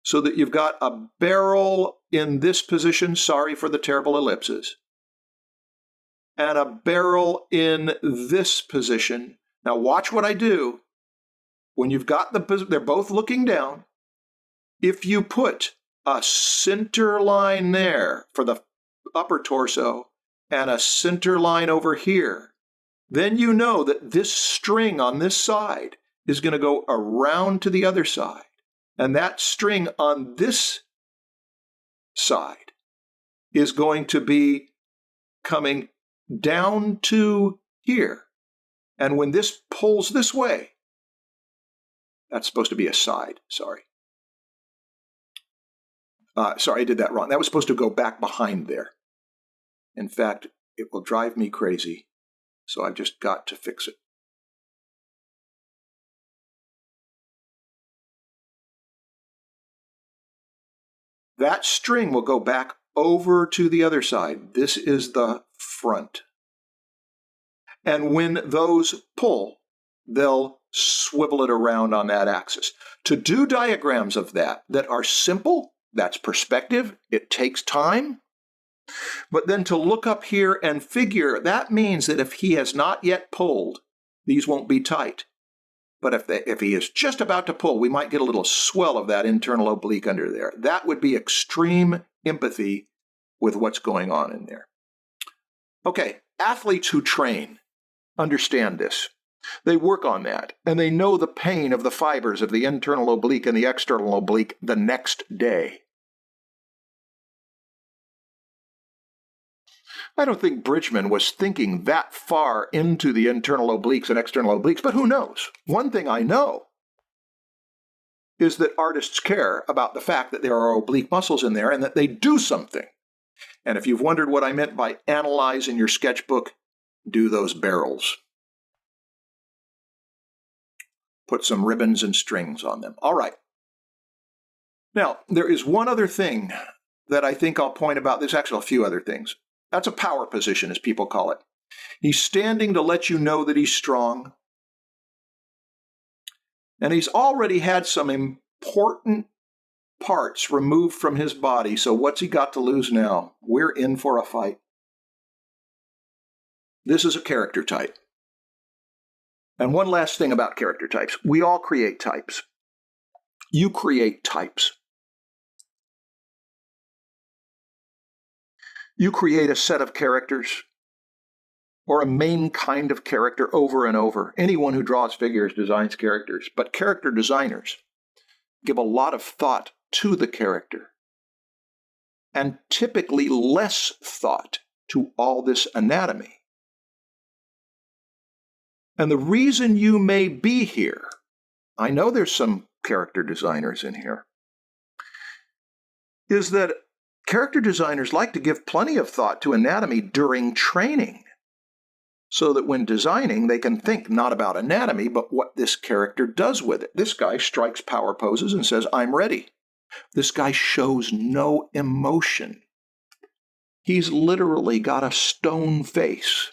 so that you've got a barrel in this position, sorry for the terrible ellipses, and a barrel in this position. Now watch what I do. When you've got they're both looking down, if you put a center line there for the upper torso and a center line over here, then you know that this string on this side is going to go around to the other side. And that string on this side is going to be coming down to here. And when this pulls this way, that's supposed to be a side, sorry. Sorry, I did that wrong. That was supposed to go back behind there. In fact, it will drive me crazy, so I've just got to fix it. That string will go back over to the other side. This is the front. And when those pull, they'll swivel it around on that axis. To do diagrams of that are simple, that's perspective, it takes time. But then to look up here and figure, that means that if he has not yet pulled, these won't be tight. But if he is just about to pull, we might get a little swell of that internal oblique under there. That would be extreme empathy with what's going on in there. Okay, athletes who train understand this. They work on that, and they know the pain of the fibers of the internal oblique and the external oblique the next day. I don't think Bridgman was thinking that far into the internal obliques and external obliques, but who knows? One thing I know is that artists care about the fact that there are oblique muscles in there and that they do something. And if you've wondered what I meant by analyze in your sketchbook, do those barrels. Put some ribbons and strings on them. All right. Now, there is one other thing that I think I'll point about. There's actually a few other things. That's a power position, as people call it. He's standing to let you know that he's strong. And he's already had some important parts removed from his body, so what's he got to lose now? We're in for a fight. This is a character type. And one last thing about character types. We all create types. You create types. You create a set of characters or a main kind of character over and over. Anyone who draws figures designs characters, but character designers give a lot of thought to the character and typically less thought to all this anatomy. And the reason you may be here, I know there's some character designers in here, is that character designers like to give plenty of thought to anatomy during training, so that when designing, they can think not about anatomy, but what this character does with it. This guy strikes power poses and says, I'm ready. This guy shows no emotion. He's literally got a stone face.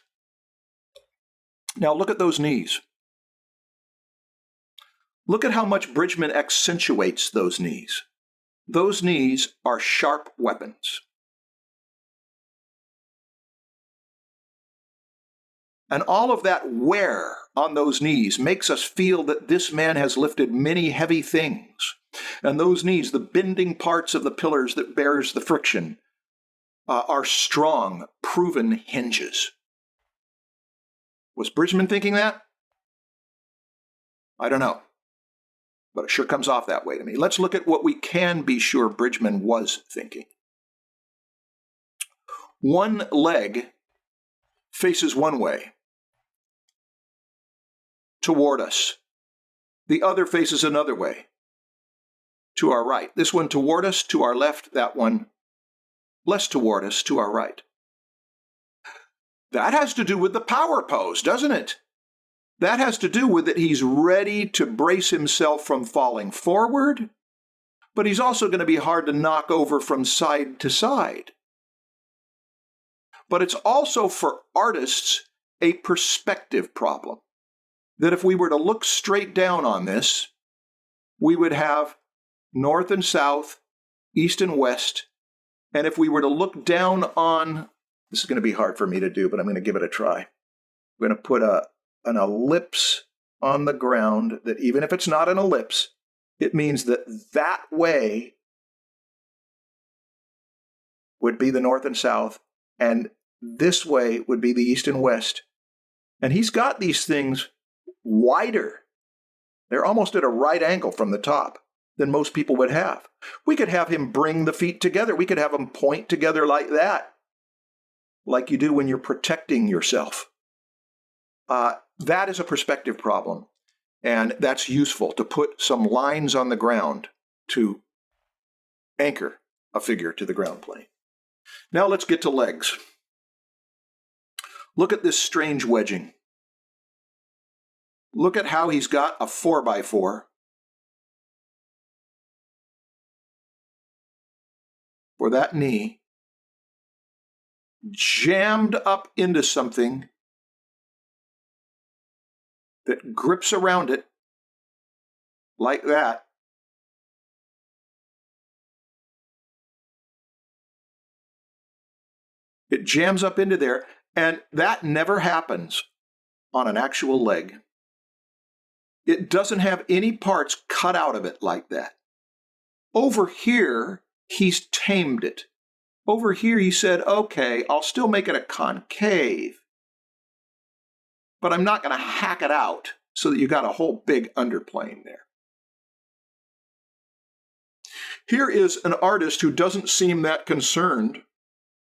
Now look at those knees. Look at how much Bridgman accentuates those knees. Those knees are sharp weapons. And all of that wear on those knees makes us feel that this man has lifted many heavy things. And those knees, the bending parts of the pillars that bears the friction, are strong, proven hinges. Was Bridgman thinking that? I don't know. But it sure comes off that way to me. Let's look at what we can be sure Bridgman was thinking. One leg faces one way, toward us. The other faces another way, to our right. This one toward us, to our left. That one less toward us, to our right. That has to do with the power pose, doesn't it? That has to do with that he's ready to brace himself from falling forward, but he's also going to be hard to knock over from side to side. But it's also, for artists, a perspective problem. That if we were to look straight down on this, we would have north and south, east and west. And if we were to look down on, this is going to be hard for me to do, but I'm going to give it a try. I'm going to put an ellipse on the ground that, even if it's not an ellipse, it means that that way would be the north and south, and this way would be the east and west. And he's got these things wider. They're almost at a right angle from the top than most people would have. We could have him bring the feet together. We could have them point together like that, like you do when you're protecting yourself. That is a perspective problem, and that's useful to put some lines on the ground to anchor a figure to the ground plane. Now let's get to legs. Look at this strange wedging. Look at how he's got a 4x4 for that knee jammed up into something that grips around it like that. It jams up into there, and that never happens on an actual leg. It doesn't have any parts cut out of it like that. Over here, he's tamed it. Over here, he said, okay, I'll still make it a concave, but I'm not going to hack it out so that you got a whole big underplane there. Here is an artist who doesn't seem that concerned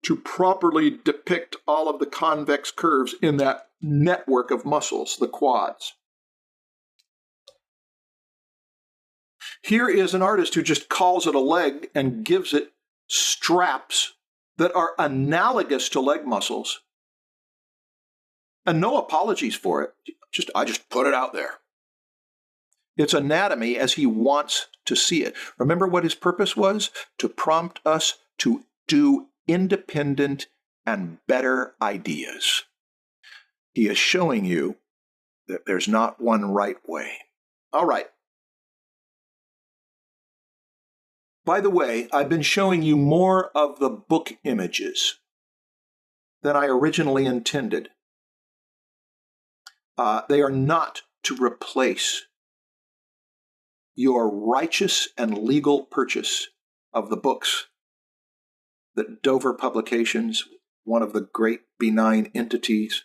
to properly depict all of the convex curves in that network of muscles, the quads. Here is an artist who just calls it a leg and gives it straps that are analogous to leg muscles. And no apologies for it. I just put it out there. It's anatomy as he wants to see it. Remember what his purpose was? To prompt us to do independent and better ideas. He is showing you that there's not one right way. All right. By the way, I've been showing you more of the book images than I originally intended. They are not to replace your righteous and legal purchase of the books that Dover Publications, one of the great benign entities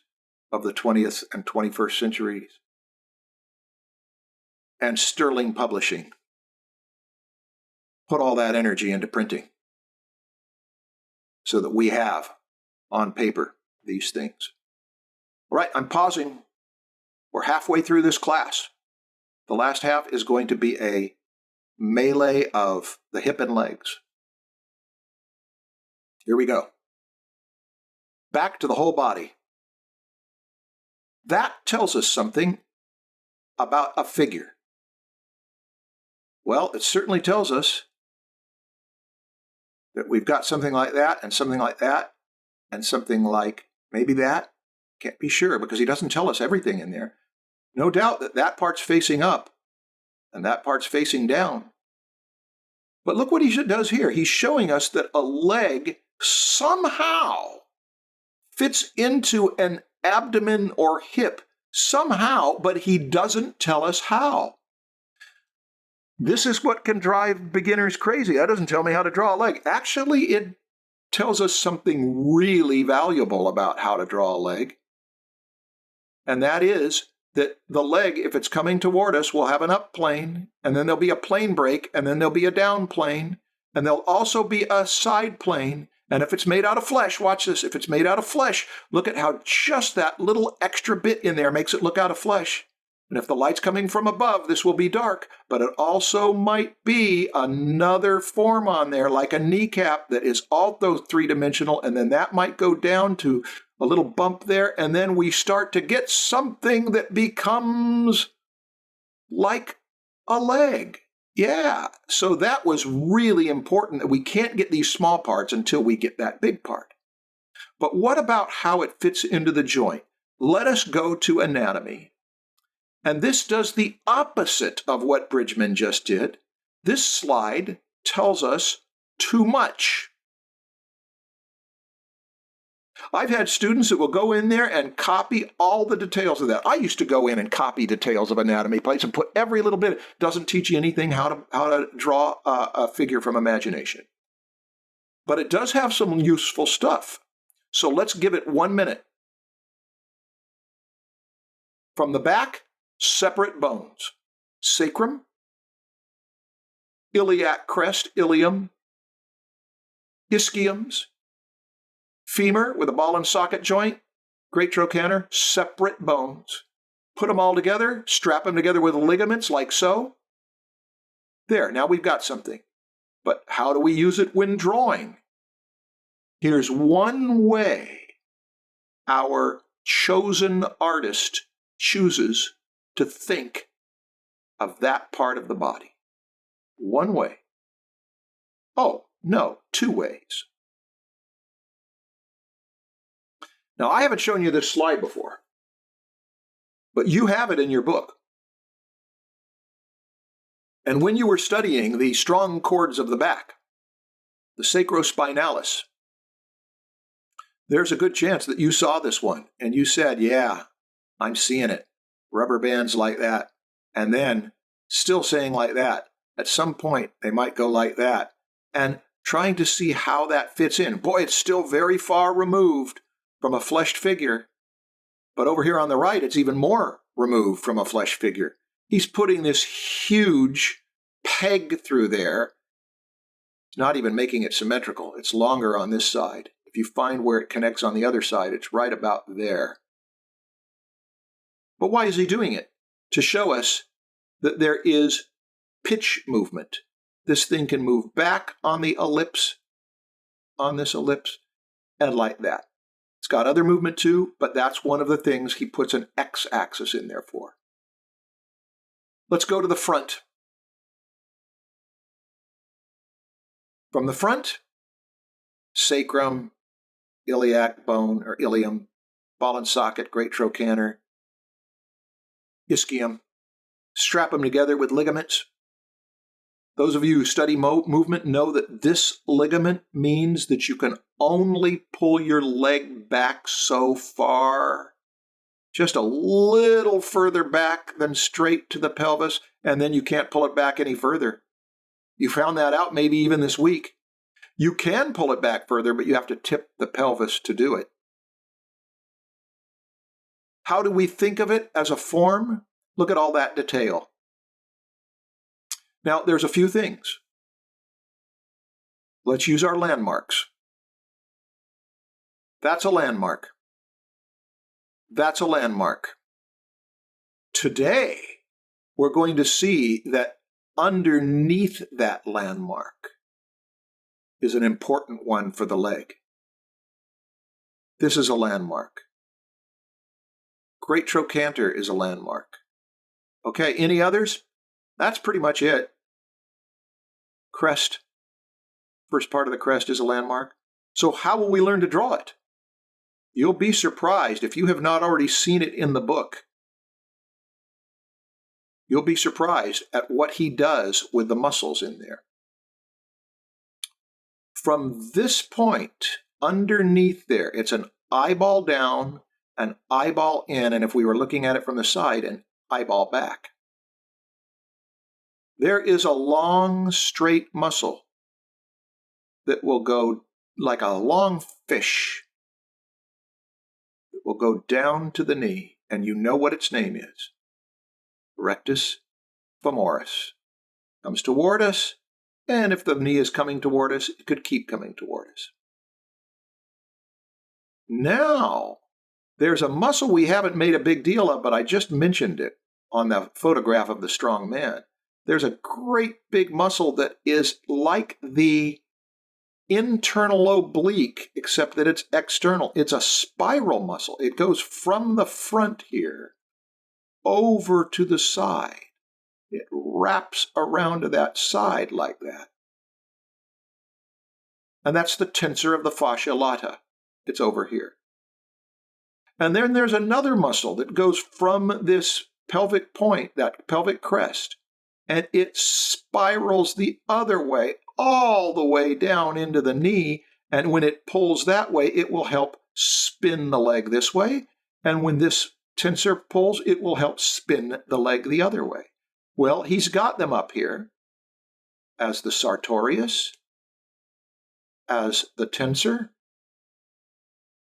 of the 20th and 21st centuries, and Sterling Publishing put all that energy into printing so that we have on paper these things. All right, I'm pausing. We're halfway through this class. The last half is going to be a melee of the hip and legs. Here we go. Back to the whole body. That tells us something about a figure. Well, it certainly tells us that we've got something like that, and something like that, and something like maybe that. Can't be sure because he doesn't tell us everything in there. No doubt that that part's facing up. and that part's facing down. But look what he does here. He's showing us that a leg somehow fits into an abdomen or hip somehow, but he doesn't tell us how. This is what can drive beginners crazy. That doesn't tell me how to draw a leg. Actually, it tells us something really valuable about how to draw a leg. And that is that the leg, if it's coming toward us, will have an up plane, and then there'll be a plane break, and then there'll be a down plane, and there'll also be a side plane. And if it's made out of flesh, watch this, if it's made out of flesh, look at how just that little extra bit in there makes it look out of flesh. And if the light's coming from above, this will be dark, but it also might be another form on there, like a kneecap that is also three-dimensional, and then that might go down to a little bump there, and then we start to get something that becomes like a leg. Yeah, so that was really important, that we can't get these small parts until we get that big part. But what about how it fits into the joint? Let us go to anatomy. And this does the opposite of what Bridgman just did. This slide tells us too much. I've had students that will go in there and copy all the details of that. I used to go in and copy details of anatomy plates and put every little bit. It doesn't teach you anything how to draw a figure from imagination. But it does have some useful stuff. So let's give it 1 minute. From the back, separate bones. Sacrum, iliac crest, ilium, ischiums, femur with a ball and socket joint, great trochanter, separate bones. Put them all together, strap them together with ligaments like so. There, now we've got something. But how do we use it when drawing? Here's one way our chosen artist chooses to think of that part of the body. One way. Oh, no, 2 ways. Now, I haven't shown you this slide before, but you have it in your book. And when you were studying the strong chords of the back, the sacrospinalis, there's a good chance that you saw this one and you said, yeah, I'm seeing it. Rubber bands like that. And then still saying like that. At some point, they might go like that. And trying to see how that fits in. Boy, it's still very far removed from a fleshed figure. But over here on the right, it's even more removed from a fleshed figure. He's putting this huge peg through there. It's not even making it symmetrical. It's longer on this side. If you find where it connects on the other side, it's right about there. But why is he doing it? To show us that there is pitch movement. This thing can move back on the ellipse, on this ellipse, and like that. It's got other movement too, but that's one of the things he puts an x-axis in there for. Let's go to the front. From the front, sacrum, iliac bone or ilium, ball and socket, great trochanter, ischium. Strap them together with ligaments. Those of you who study movement know that this ligament means that you can only pull your leg back so far, just a little further back than straight to the pelvis, and then you can't pull it back any further. You found that out maybe even this week. You can pull it back further, but you have to tip the pelvis to do it. How do we think of it as a form? Look at all that detail. Now, there's a few things. Let's use our landmarks. That's a landmark. That's a landmark. Today, we're going to see that underneath that landmark is an important one for the leg. This is a landmark. Great trochanter is a landmark. Okay, any others? That's pretty much it. Crest. First part of the crest is a landmark. So how will we learn to draw it? You'll be surprised if you have not already seen it in the book. You'll be surprised at what he does with the muscles in there. From this point, underneath there, it's an eyeball down, an eyeball in, and if we were looking at it from the side, an eyeball back. There is a long, straight muscle that will go like a long fish. It will go down to the knee, and you know what its name is. Rectus femoris. Comes toward us, and if the knee is coming toward us, it could keep coming toward us. Now, there's a muscle we haven't made a big deal of, but I just mentioned it on the photograph of the strong man. There's a great big muscle that is like the internal oblique, except that it's external. It's a spiral muscle. It goes from the front here over to the side. It wraps around to that side like that. And that's the tensor of the fascia lata. It's over here. And then there's another muscle that goes from this pelvic point, that pelvic crest, and it spirals the other way, all the way down into the knee. And when it pulls that way, it will help spin the leg this way. And when this tensor pulls, it will help spin the leg the other way. Well, he's got them up here as the sartorius, as the tensor,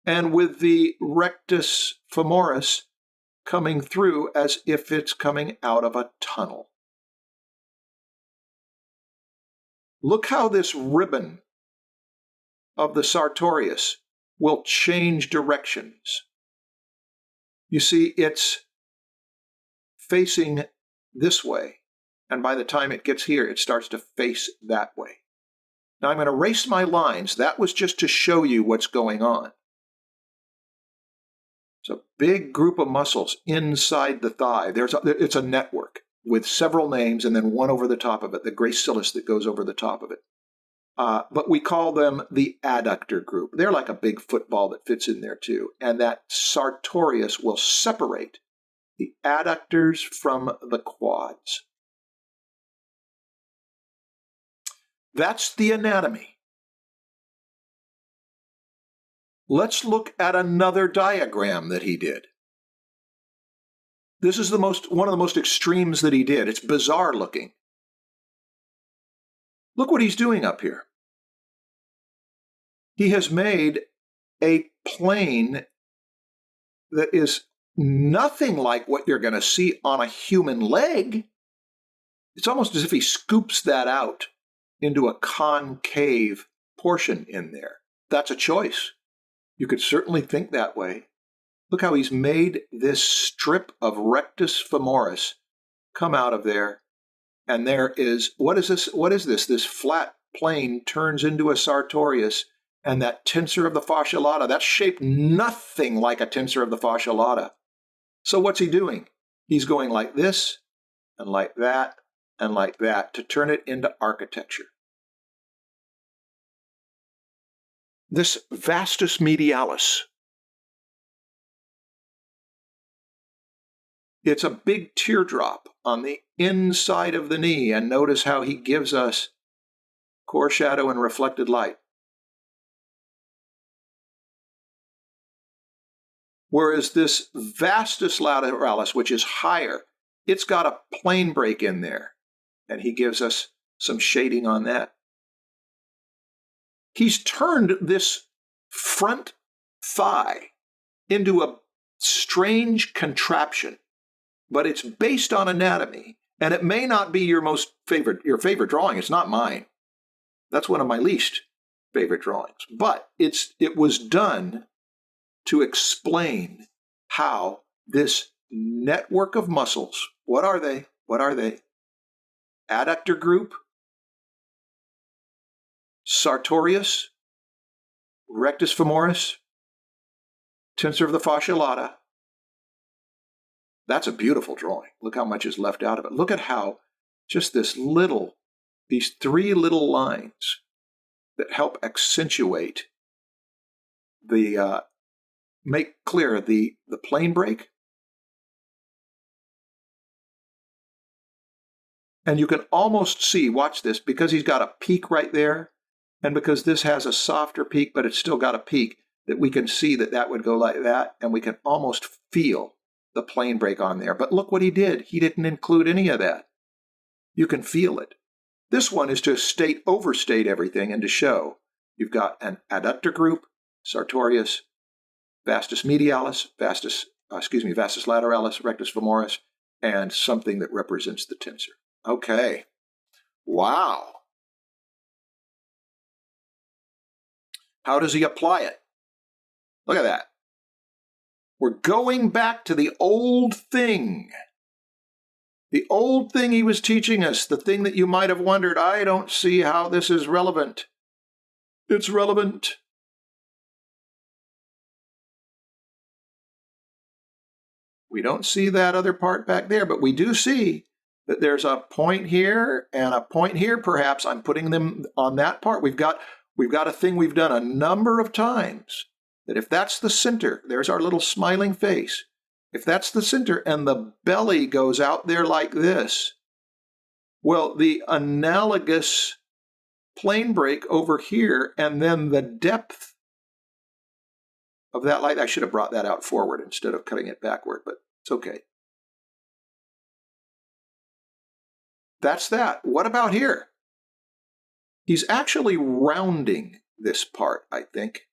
and with the rectus femoris coming through as if it's coming out of a tunnel. Look how this ribbon of the sartorius will change directions. You see, it's facing this way, and by the time it gets here, it starts to face that way. Now I'm going to erase my lines. That was just to show you what's going on. It's a big group of muscles inside the thigh. It's a network with several names and then one over the top of it, the gracilis that goes over the top of it. But we call them the adductor group. They're like a big football that fits in there too. And that sartorius will separate the adductors from the quads. That's the anatomy. Let's look at another diagram that he did. This is one of the most extremes that he did. It's bizarre looking. Look what he's doing up here. He has made a plane that is nothing like what you're going to see on a human leg. It's almost as if he scoops that out into a concave portion in there. That's a choice. You could certainly think that way. Look how he's made this strip of rectus femoris come out of there. And there is, what is this? What is this? This flat plane turns into a sartorius, and that tensor of the fascia lata, that's shaped nothing like a tensor of the fascia lata. So what's he doing? He's going like this, and like that, and like that, to turn it into architecture. This vastus medialis, it's a big teardrop on the inside of the knee, and notice how he gives us core shadow and reflected light. Whereas this vastus lateralis, which is higher, it's got a plane break in there, and he gives us some shading on that. He's turned this front thigh into a strange contraption, but it's based on anatomy, and it may not be your favorite drawing. It's not mine. That's one of my least favorite drawings. But it was done to explain how this network of muscles, what are they? What are they? Adductor group, sartorius, rectus femoris, tensor of the fascia lata. That's a beautiful drawing. Look how much is left out of it. Look at how just these three little lines that help accentuate make clear the plane break, And you can almost see, watch this, because he's got a peak right there, and because this has a softer peak, but it's still got a peak, that we can see that that would go like that, and we can almost feel the plane break on there. But look what he did. He didn't include any of that. You can feel it. This one is to overstate everything and to show you've got an adductor group, sartorius, vastus medialis, vastus lateralis, rectus femoris, and something that represents the tensor. Okay. Wow. How does he apply it? Look at that. We're going back to the old thing. The old thing he was teaching us, the thing that you might have wondered, I don't see how this is relevant. It's relevant. We don't see that other part back there, but we do see that there's a point here and a point here, perhaps. I'm putting them on that part. We've got a thing we've done a number of times, that if that's the center, there's our little smiling face. If that's the center and the belly goes out there like this, well, the analogous plane break over here and then the depth of that light, I should have brought that out forward instead of cutting it backward, but it's okay. That's that. What about here? He's actually rounding this part, I think,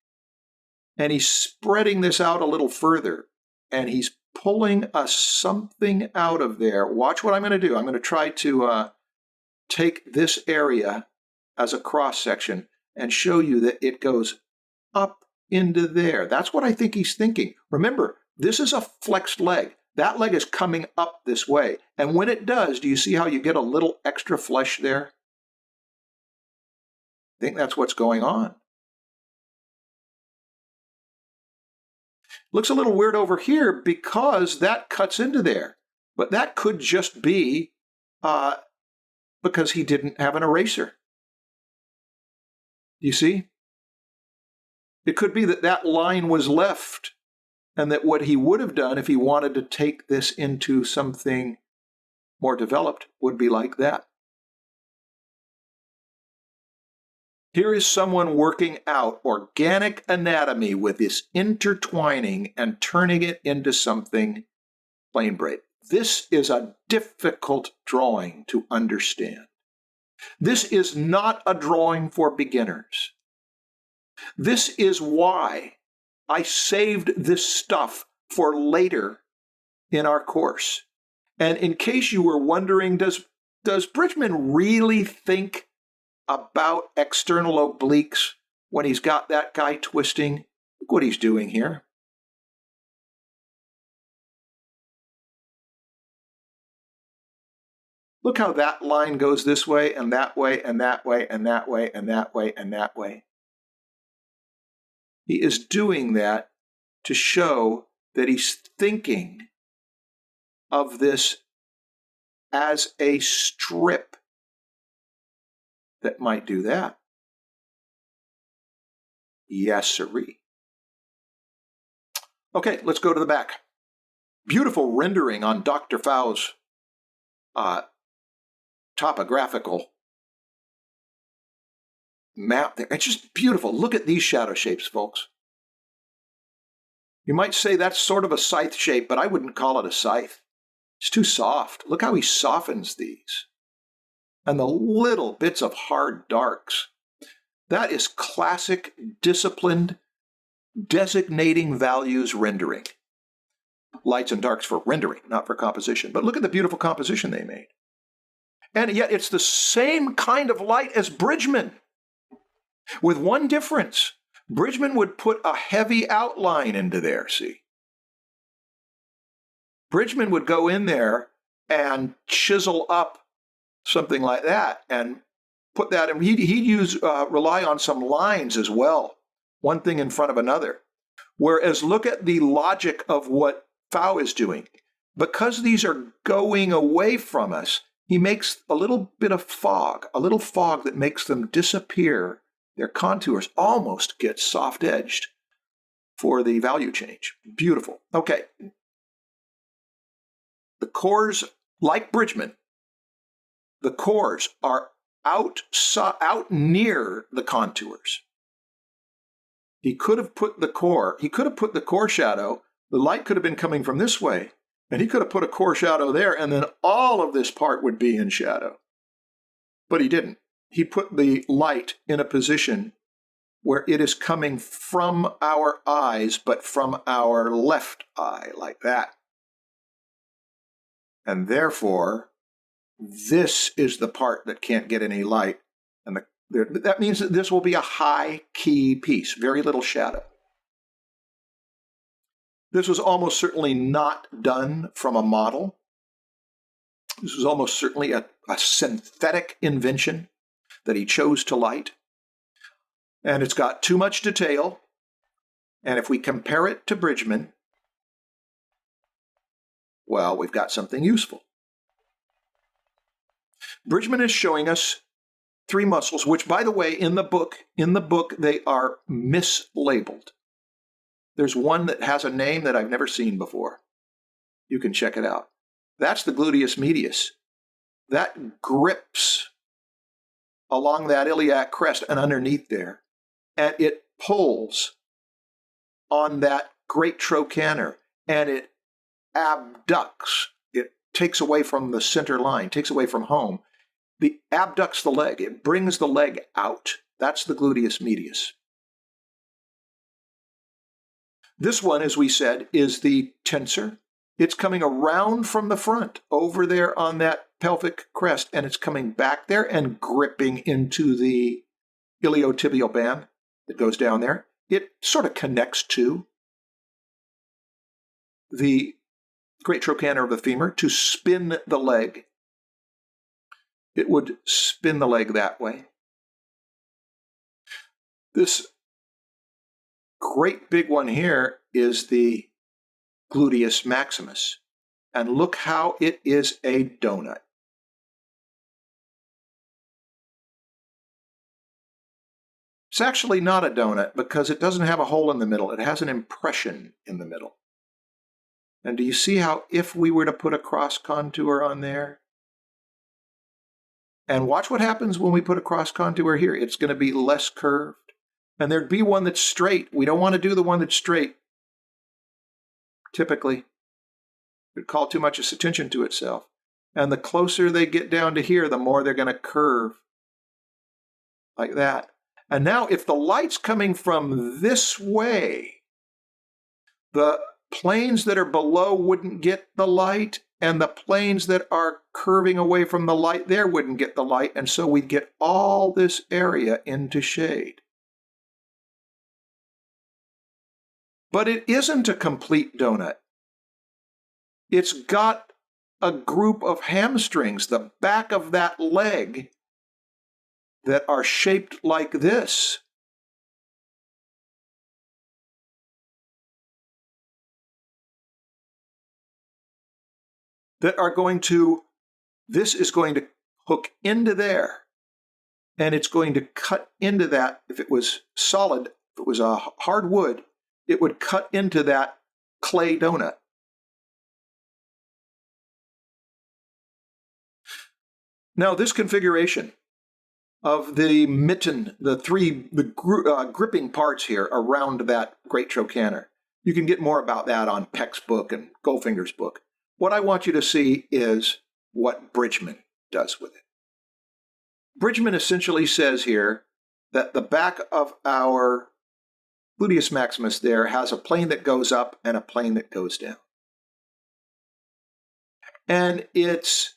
and he's spreading this out a little further, and he's pulling something out of there. Watch what I'm going to do. I'm going to try to take this area as a cross section and show you that it goes up into there. That's what I think he's thinking. Remember, this is a flexed leg. That leg is coming up this way. And when it does, do you see how you get a little extra flesh there? I think that's what's going on. Looks a little weird over here because that cuts into there. But that could just be because he didn't have an eraser. You see? It could be that that line was left and that what he would have done if he wanted to take this into something more developed would be like that. Here is someone working out organic anatomy with this intertwining and turning it into something plane break. This is a difficult drawing to understand. This is not a drawing for beginners. This is why I saved this stuff for later in our course. And in case you were wondering, does Bridgman really think about external obliques when he's got that guy twisting? Look what he's doing here. Look how that line goes this way and that way and that way and that way and that way and that way. He is doing that to show that he's thinking of this as a strip that might do that. Yes, sirree. Okay, let's go to the back. Beautiful rendering on Dr. Pfau's topographical map there. It's just beautiful. Look at these shadow shapes, folks. You might say that's sort of a scythe shape, but I wouldn't call it a scythe. It's too soft. Look how he softens these. And the little bits of hard darks. That is classic, disciplined, designating values rendering. Lights and darks for rendering, not for composition. But look at the beautiful composition they made. And yet it's the same kind of light as Bridgman, with one difference. Bridgman would put a heavy outline into there, see? Bridgman would go in there and chisel up something like that and put that, and he'd rely on some lines as well, one thing in front of another. Whereas look at the logic of what Pfau is doing. Because these are going away from us, he makes a little bit of fog, a little fog that makes them disappear. Their contours almost get soft-edged for the value change. Beautiful. Okay. The cores, like Bridgman, the cores are out near the contours. He could have put the core shadow, the light could have been coming from this way, and he could have put a core shadow there, and then all of this part would be in shadow. But he didn't. He put the light in a position where it is coming from our eyes, but from our left eye, like that. And therefore, this is the part that can't get any light. And that means that this will be a high key piece, very little shadow. This was almost certainly not done from a model. This was almost certainly a synthetic invention that he chose to light. And it's got too much detail. And if we compare it to Bridgman, well, we've got something useful. Bridgman is showing us 3 muscles, which, by the way, in the book, they are mislabeled. There's one that has a name that I've never seen before. You can check it out. That's the gluteus medius. That grips along that iliac crest and underneath there, and it pulls on that great trochanter, and it abducts. It takes away from the center line, takes away from home. It abducts the leg. It brings the leg out. That's the gluteus medius. This one, as we said, is the tensor. It's coming around from the front over there on that pelvic crest, and it's coming back there and gripping into the iliotibial band that goes down there. It sort of connects to the great trochanter of the femur to spin the leg. It would spin the leg that way. This great big one here is the gluteus maximus. And look how it is a donut. It's actually not a donut because it doesn't have a hole in the middle. It has an impression in the middle. And do you see how if we were to put a cross contour on there, and watch what happens when we put a cross contour here. It's going to be less curved. And there'd be one that's straight. We don't want to do the one that's straight. Typically, it would call too much attention to itself. And the closer they get down to here, the more they're going to curve. Like that. And now if the light's coming from this way, the planes that are below wouldn't get the light, and the planes that are curving away from the light there wouldn't get the light, and so we'd get all this area into shade. But it isn't a complete donut. It's got a group of hamstrings, the back of that leg, that are shaped like this. That are going to, this is going to hook into there, and it's going to cut into that. If it was solid, if it was a hard wood, it would cut into that clay donut. Now, this configuration of the mitten, the gripping parts here around that great trochanter, you can get more about that on Peck's book and Goldfinger's book. What I want you to see is what Bridgman does with it. Bridgman essentially says here that the back of our gluteus maximus there has a plane that goes up and a plane that goes down. And it's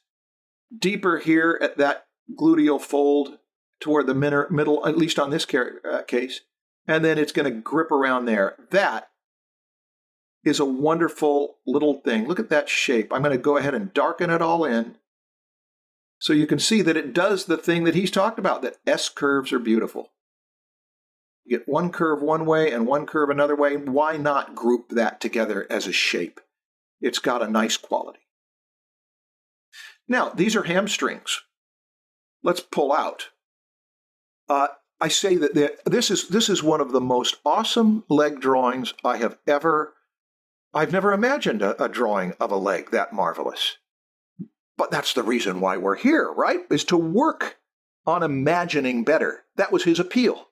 deeper here at that gluteal fold toward the middle, at least on this case, and then it's going to grip around there. That is a wonderful little thing. Look at that shape. I'm going to go ahead and darken it all in so you can see that it does the thing that he's talked about, that S curves are beautiful. You get one curve one way and one curve another way. Why not group that together as a shape? It's got a nice quality. Now, these are hamstrings. Let's pull out. I say that this is one of the most awesome leg drawings I've never imagined a drawing of a leg that marvelous. But that's the reason why we're here, right? Is to work on imagining better. That was his appeal.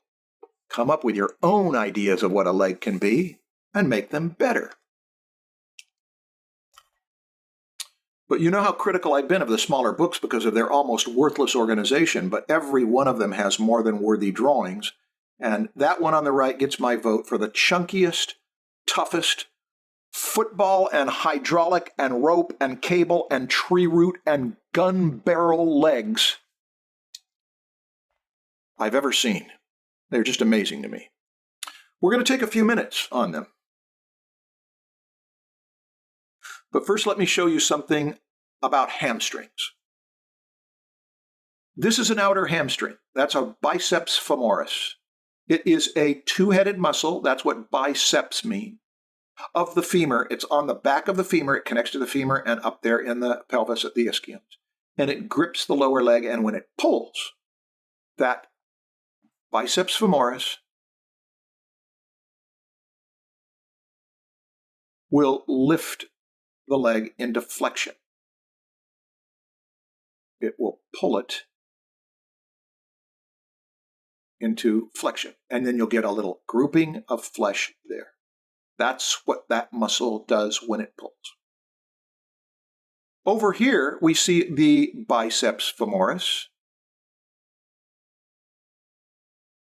Come up with your own ideas of what a leg can be and make them better. But you know how critical I've been of the smaller books because of their almost worthless organization, but every one of them has more than worthy drawings. And that one on the right gets my vote for the chunkiest, toughest, football and hydraulic and rope and cable and tree root and gun barrel legs I've ever seen. They're just amazing to me. We're going to take a few minutes on them. But first, let me show you something about hamstrings. This is an outer hamstring. That's a biceps femoris. It is a two-headed muscle. That's what biceps mean. Of the femur. It's on the back of the femur. It connects to the femur and up there in the pelvis at the ischiums. And it grips the lower leg, and when it pulls, that biceps femoris will lift the leg into flexion. It will pull it into flexion, and then you'll get a little grouping of flesh there. That's what that muscle does when it pulls. Over here, we see the biceps femoris,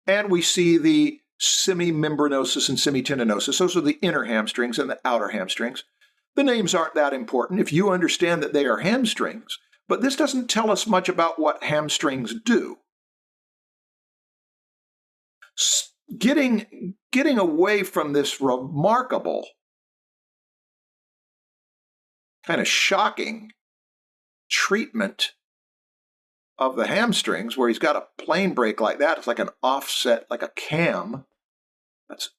and we see the semimembranosus and semitendinosus. Those are the inner hamstrings and the outer hamstrings. The names aren't that important if you understand that they are hamstrings, but this doesn't tell us much about what hamstrings do. Getting away from this remarkable, kind of shocking treatment of the hamstrings, where he's got a plane break like that, it's like an offset, like a cam, that's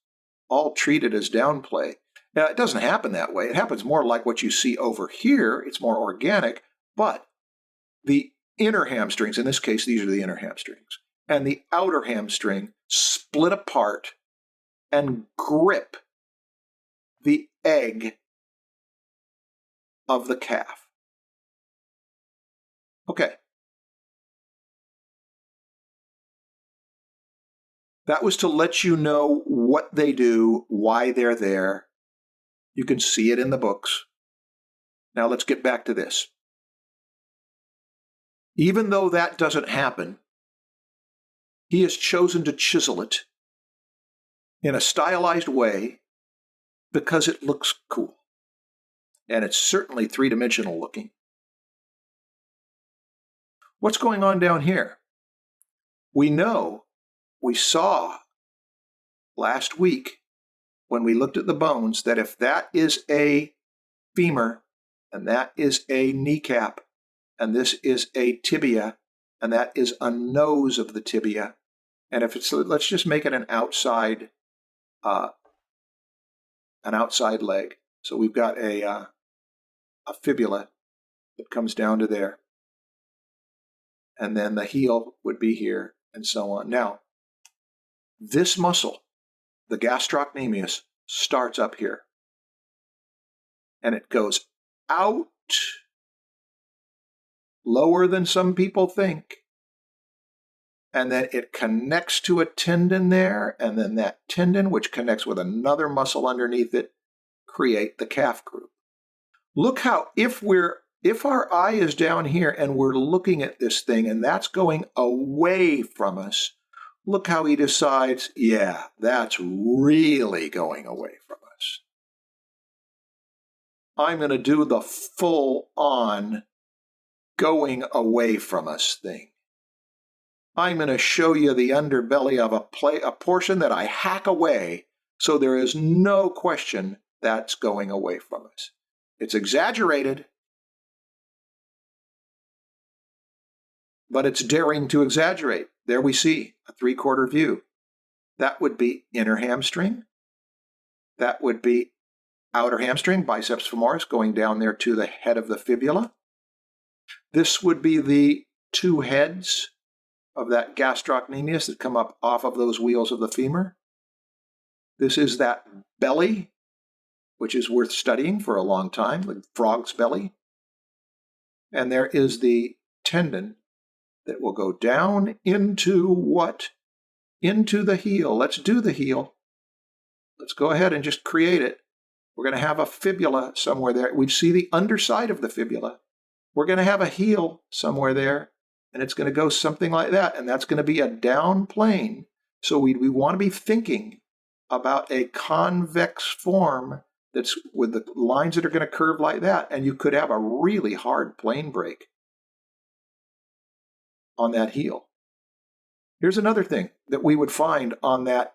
all treated as downplay. Now, it doesn't happen that way. It happens more like what you see over here. It's more organic, but the inner hamstrings, in this case, these are the inner hamstrings, and the outer hamstring split apart and grip the egg of the calf. Okay. That was to let you know what they do, why they're there. You can see it in the books. Now let's get back to this. Even though that doesn't happen, he has chosen to chisel it in a stylized way because it looks cool. And it's certainly three-dimensional looking. What's going on down here? We saw last week when we looked at the bones that if that is a femur and that is a kneecap and this is a tibia and that is a nose of the tibia, and if it's, let's just make it an outside leg. So we've got a fibula that comes down to there, and then the heel would be here, and so on. Now, this muscle, the gastrocnemius, starts up here, and it goes out lower than some people think, and then it connects to a tendon there, and then that tendon, which connects with another muscle underneath it, create the calf group. Look how, if our eye is down here and we're looking at this thing and that's going away from us, look how he decides, yeah, that's really going away from us. I'm going to do the full-on going away from us thing. I'm going to show you the underbelly of a portion that I hack away, so there is no question that's going away from us. It's exaggerated, but it's daring to exaggerate. There we see a three-quarter view. That would be inner hamstring. That would be outer hamstring, biceps femoris, going down there to the head of the fibula. This would be the two heads of that gastrocnemius that come up off of those wheels of the femur. This is that belly, which is worth studying for a long time, the frog's belly. And there is the tendon that will go down into what? Into the heel. Let's do the heel. Let's go ahead and just create it. We're going to have a fibula somewhere there. We see the underside of the fibula. We're going to have a heel somewhere there, and it's going to go something like that, and that's going to be a down plane. So we want to be thinking about a convex form that's with the lines that are going to curve like that, and you could have a really hard plane break on that heel. Here's another thing that we would find on that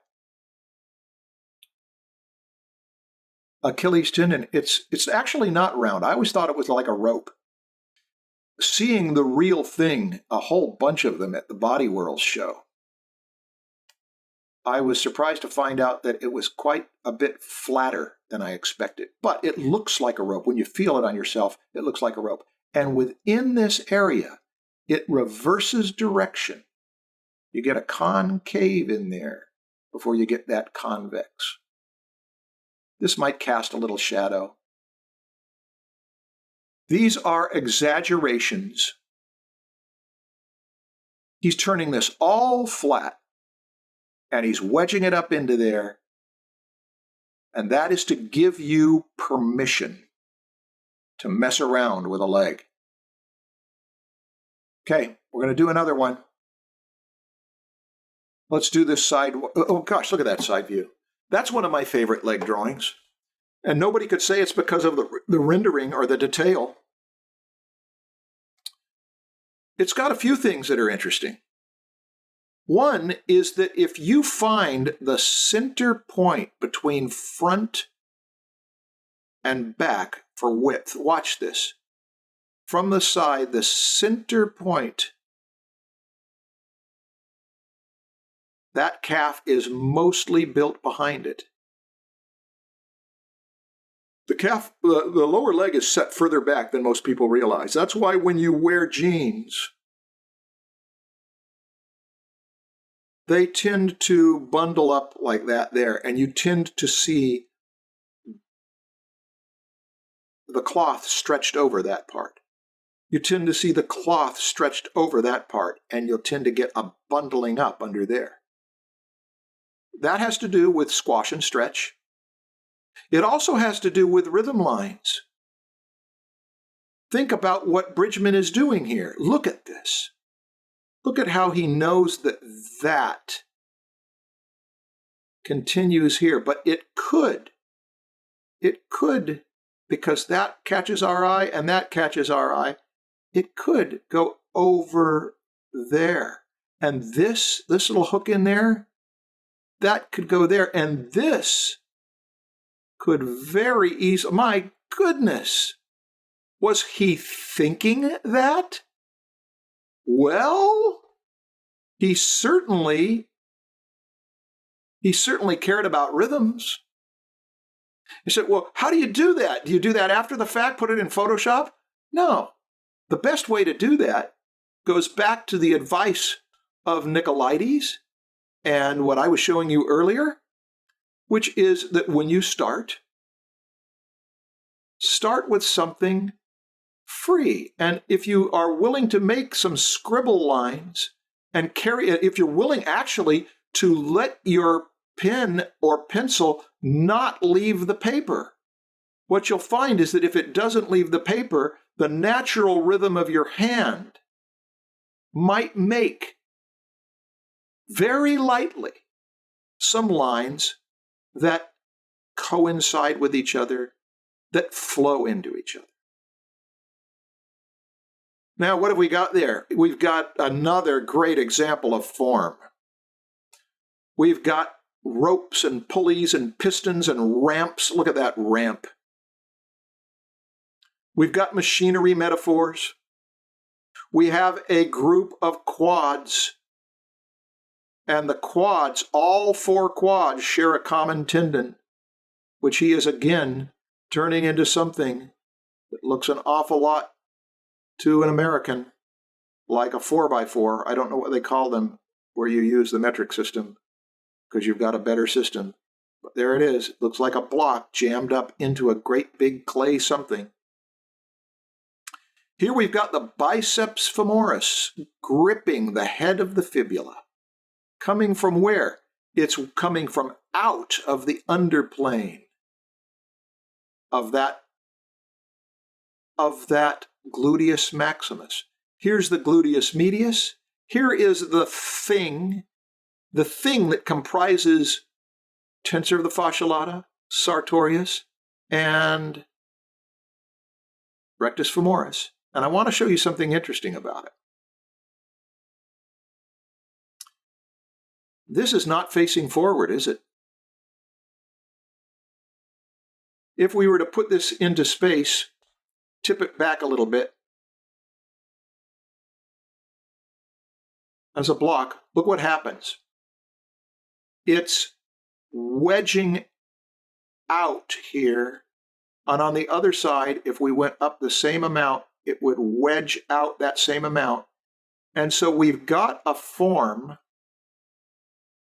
Achilles tendon. It's actually not round. I always thought it was like a rope. Seeing the real thing, a whole bunch of them at the Body Worlds show, I was surprised to find out that it was quite a bit flatter than I expected. But it looks like a rope. When you feel it on yourself, it looks like a rope. And within this area, it reverses direction. You get a concave in there before you get that convex. This might cast a little shadow. These are exaggerations. He's turning this all flat, and he's wedging it up into there, and that is to give you permission to mess around with a leg. Okay, we're going to do another one. Let's do this side. Oh gosh, look at that side view. That's one of my favorite leg drawings. And nobody could say it's because of the rendering or the detail. It's got a few things that are interesting. One is that if you find the center point between front and back for width, watch this. From the side, the center point, that calf is mostly built behind it. The calf, the lower leg is set further back than most people realize. That's why when you wear jeans, they tend to bundle up like that there, and you tend to see the cloth stretched over that part. You tend to see the cloth stretched over that part, and you'll tend to get a bundling up under there. That has to do with squash and stretch. It also has to do with rhythm lines. Think about what Bridgman is doing here. Look at this. Look at how he knows that that continues here, but it could, because that catches our eye and that catches our eye, it could go over there. And this little hook in there, that could go there. And this could very easily, my goodness, was he thinking that? Well, he certainly cared about rhythms. He said, well, how do you do that? Do you do that after the fact, put it in Photoshop? No. The best way to do that goes back to the advice of Nicolaides and what I was showing you earlier, which is that when you start with something free. And if you are willing to make some scribble lines and carry it, if you're willing actually to let your pen or pencil not leave the paper, what you'll find is that if it doesn't leave the paper, the natural rhythm of your hand might make very lightly some lines that coincide with each other, that flow into each other. Now, what have we got there? We've got another great example of form. We've got ropes and pulleys and pistons and ramps. Look at that ramp. We've got machinery metaphors. We have a group of quads. And the quads, all four quads, share a common tendon, which he is again turning into something that looks an awful lot to an American, like a 4x4. I don't know what they call them where you use the metric system because you've got a better system. But there it is. It looks like a block jammed up into a great big clay something. Here we've got the biceps femoris gripping the head of the fibula. Coming from where? It's coming from out of the underplane of that gluteus maximus. Here's the gluteus medius. Here is the thing that comprises tensor of the fascia lata, sartorius, and rectus femoris. And I want to show you something interesting about it. This is not facing forward, is it? If we were to put this into space, tip it back a little bit as a block, look what happens. It's wedging out here, and on the other side, if we went up the same amount, it would wedge out that same amount. And so we've got a form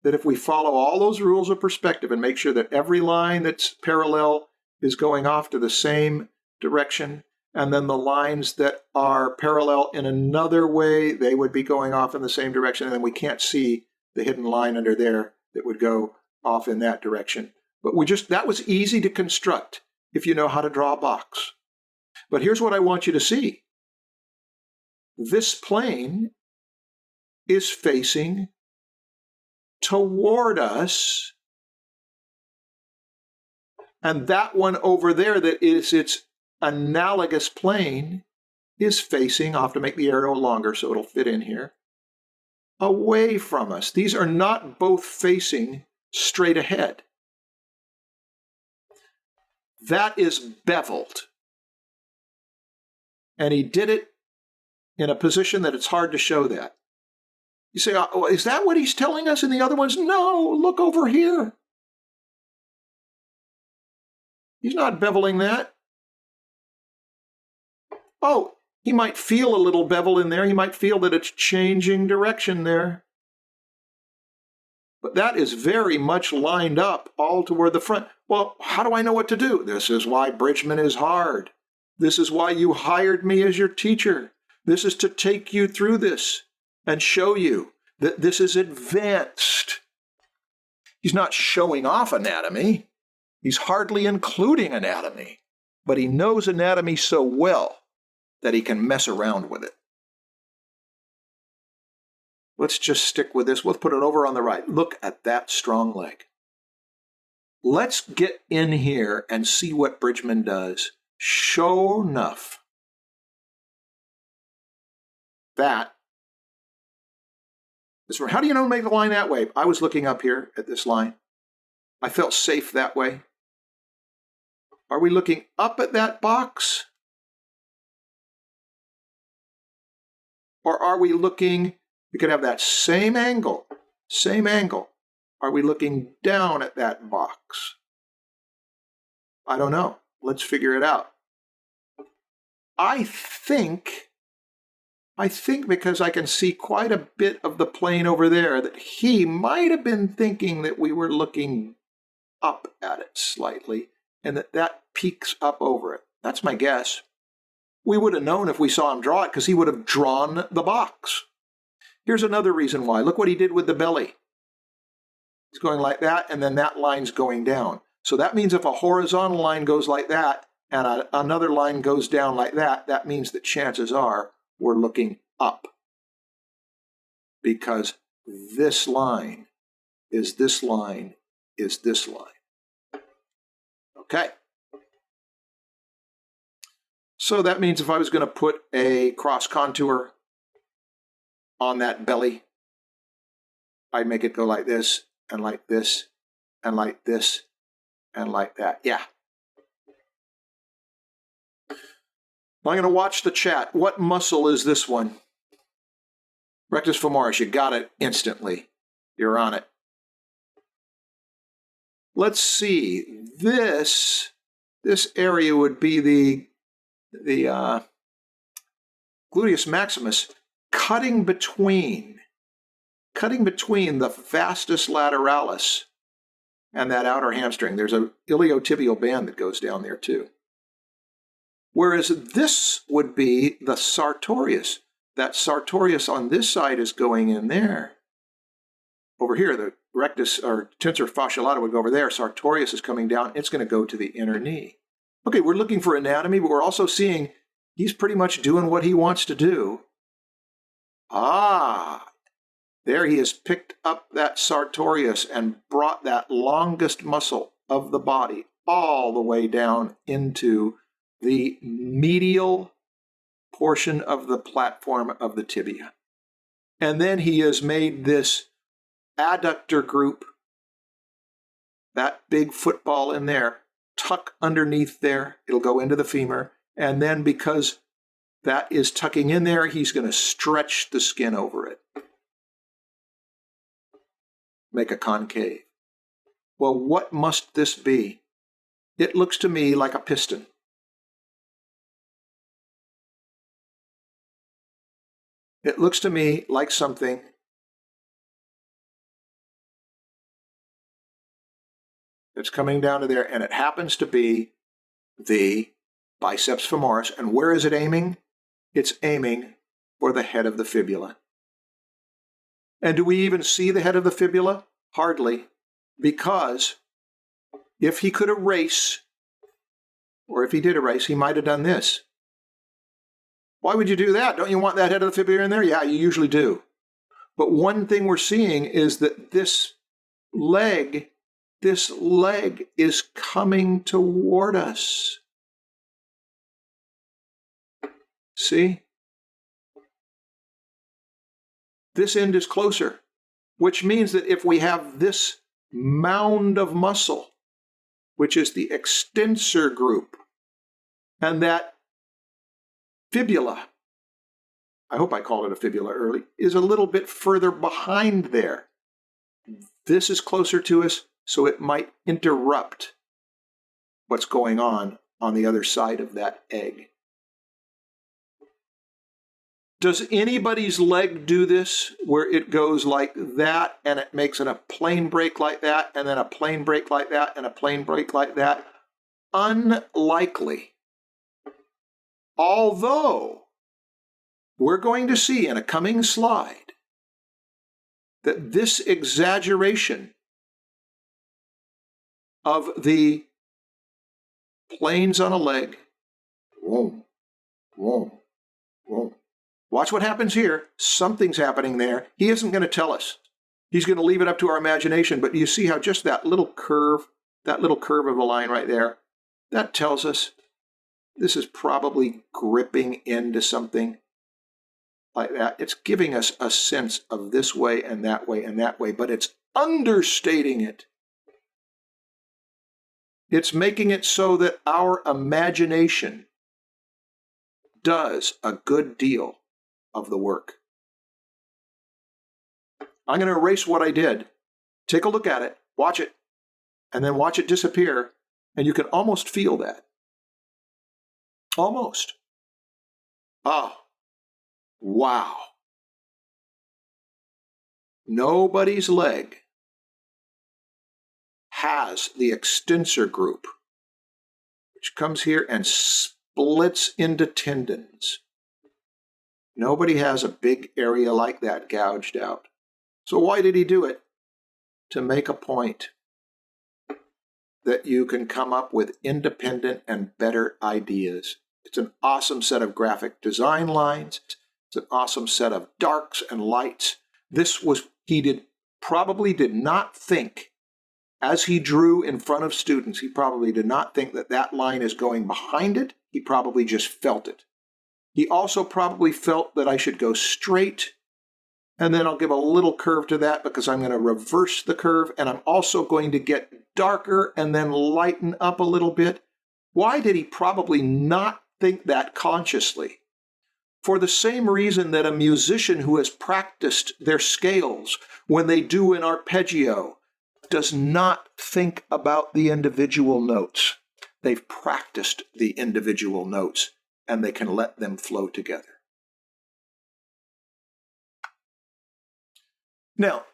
that if we follow all those rules of perspective and make sure that every line that's parallel is going off to the same direction, and then the lines that are parallel in another way, they would be going off in the same direction, and then we can't see the hidden line under there that would go off in that direction. But that was easy to construct if you know how to draw a box. But here's what I want you to see. This plane is facing toward us, and that one over there that is its analogous plane is facing, I'll have to make the arrow longer so it'll fit in here, away from us. These are not both facing straight ahead. That is beveled. And he did it in a position that it's hard to show that. You say, oh, is that what he's telling us in the other ones? No, look over here. He's not beveling that. Oh, he might feel a little bevel in there. He might feel that it's changing direction there. But that is very much lined up all toward the front. Well, how do I know what to do? This is why Bridgman is hard. This is why you hired me as your teacher. This is to take you through this and show you that this is advanced. He's not showing off anatomy. He's hardly including anatomy. But he knows anatomy so well that he can mess around with it. Let's just stick with this. Let's put it over on the right. Look at that strong leg. Let's get in here and see what Bridgman does. Sure enough, that is from, how do you know to make the line that way? I was looking up here at this line. I felt safe that way. Are we looking up at that box? Or are we looking, we could have that same angle. Are we looking down at that box? I don't know. Let's figure it out. I think because I can see quite a bit of the plane over there, that he might have been thinking that we were looking up at it slightly, and that peaks up over it. That's my guess. We would have known if we saw him draw it, because he would have drawn the box. Here's another reason why. Look what he did with the belly. He's going like that, and then that line's going down. So that means if a horizontal line goes like that, and another line goes down like that, that means that chances are we're looking up. Because this line is this line is this line. Okay. So that means if I was going to put a cross contour on that belly, I'd make it go like this, and like this, and like this, and like that. Yeah. I'm going to watch the chat. What muscle is this one? Rectus femoris. You got it instantly. You're on it. Let's see. This area would be the gluteus maximus, cutting between the vastus lateralis and that outer hamstring. There's a iliotibial band that goes down there too. Whereas this would be the sartorius. That sartorius on this side is going in there. Over here, the rectus or tensor fasciolata would go over there. Sartorius is coming down. It's going to go to the inner knee. Okay, we're looking for anatomy, but we're also seeing he's pretty much doing what he wants to do. Ah, there he has picked up that sartorius and brought that longest muscle of the body all the way down into the medial portion of the platform of the tibia. And then he has made this adductor group, that big football in there, tuck underneath there. It'll go into the femur. And then because that is tucking in there, he's going to stretch the skin over it. Make a concave. Well, what must this be? It looks to me like a piston. It looks to me like something that's coming down to there, and it happens to be the biceps femoris. And where is it aiming? It's aiming for the head of the fibula. And do we even see the head of the fibula? Hardly, because if he could erase, or if he did erase, he might have done this. Why would you do that? Don't you want that head of the fibula in there? Yeah, you usually do. But one thing we're seeing is that this leg is coming toward us. See? This end is closer, which means that if we have this mound of muscle, which is the extensor group, and that fibula, I hope I called it a fibula early, is a little bit further behind there. This is closer to us, so it might interrupt what's going on the other side of that egg. Does anybody's leg do this, where it goes like that, and it makes it a plane break like that, and then a plane break like that, and a plane break like that? Unlikely. Although, we're going to see in a coming slide that this exaggeration of the planes on a leg, whoa, whoa, whoa. Watch what happens here. Something's happening there. He isn't going to tell us. He's going to leave it up to our imagination. But you see how just that little curve of the line right there, that tells us this is probably gripping into something like that. It's giving us a sense of this way and that way and that way, but it's understating it. It's making it so that our imagination does a good deal of the work. I'm going to erase what I did. Take a look at it, watch it, and then watch it disappear, and you can almost feel that. Almost. Oh, wow. Nobody's leg has the extensor group, which comes here and splits into tendons. Nobody has a big area like that gouged out. So why did he do it? To make a point that you can come up with independent and better ideas. It's an awesome set of graphic design lines. It's an awesome set of darks and lights. Probably did not think, as he drew in front of students, he probably did not think that that line is going behind it. He probably just felt it. He also probably felt that I should go straight, and then I'll give a little curve to that because I'm going to reverse the curve, and I'm also going to get darker and then lighten up a little bit. Why did he probably not think that consciously? For the same reason that a musician who has practiced their scales when they do an arpeggio does not think about the individual notes. They've practiced the individual notes, and they can let them flow together. Now,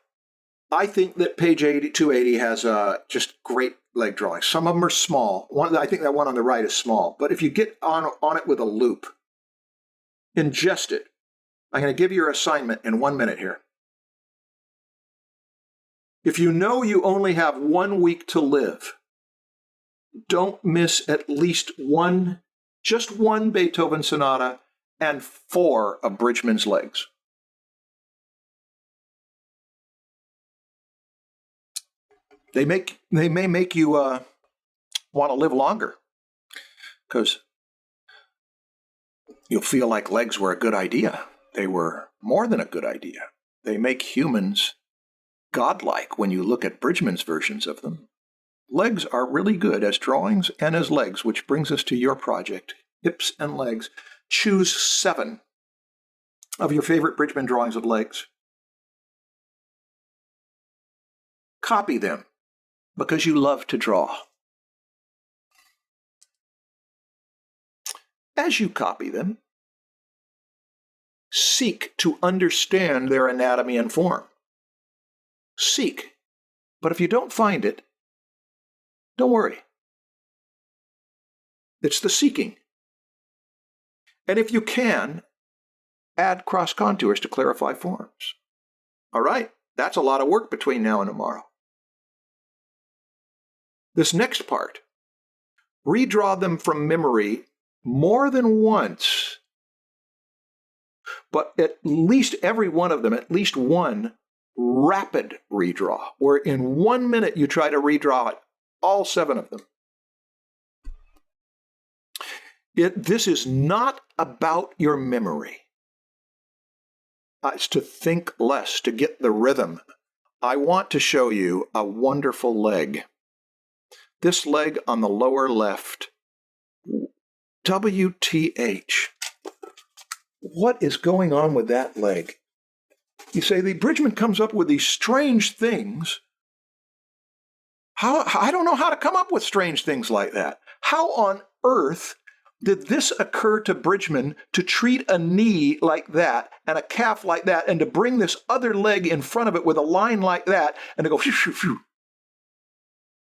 I think that page 280 has just great leg drawings. Some of them are small. I think that one on the right is small. But if you get on it with a loop, ingest it. I'm going to give you your assignment in 1 minute here. If you know you only have 1 week to live, don't miss at least just one Beethoven sonata and 4 of Bridgman's legs. They may make you want to live longer, because you'll feel like legs were a good idea. They were more than a good idea. They make humans godlike when you look at Bridgman's versions of them. Legs are really good as drawings and as legs, which brings us to your project, hips and legs. Choose 7 of your favorite Bridgman drawings of legs. Copy them, because you love to draw. As you copy them, seek to understand their anatomy and form. Seek. But if you don't find it, don't worry. It's the seeking. And if you can, add cross contours to clarify forms. All right, that's a lot of work between now and tomorrow. This next part, redraw them from memory more than once, but at least every one of them, at least one rapid redraw, where in 1 minute you try to redraw it, all 7 of them. This is not about your memory. It's to think less, to get the rhythm. I want to show you a wonderful leg. This leg on the lower left, WTH. What is going on with that leg? You say, the Bridgman comes up with these strange things. I don't know how to come up with strange things like that. How on earth did this occur to Bridgman to treat a knee like that and a calf like that and to bring this other leg in front of it with a line like that and to go phew, phew, phew?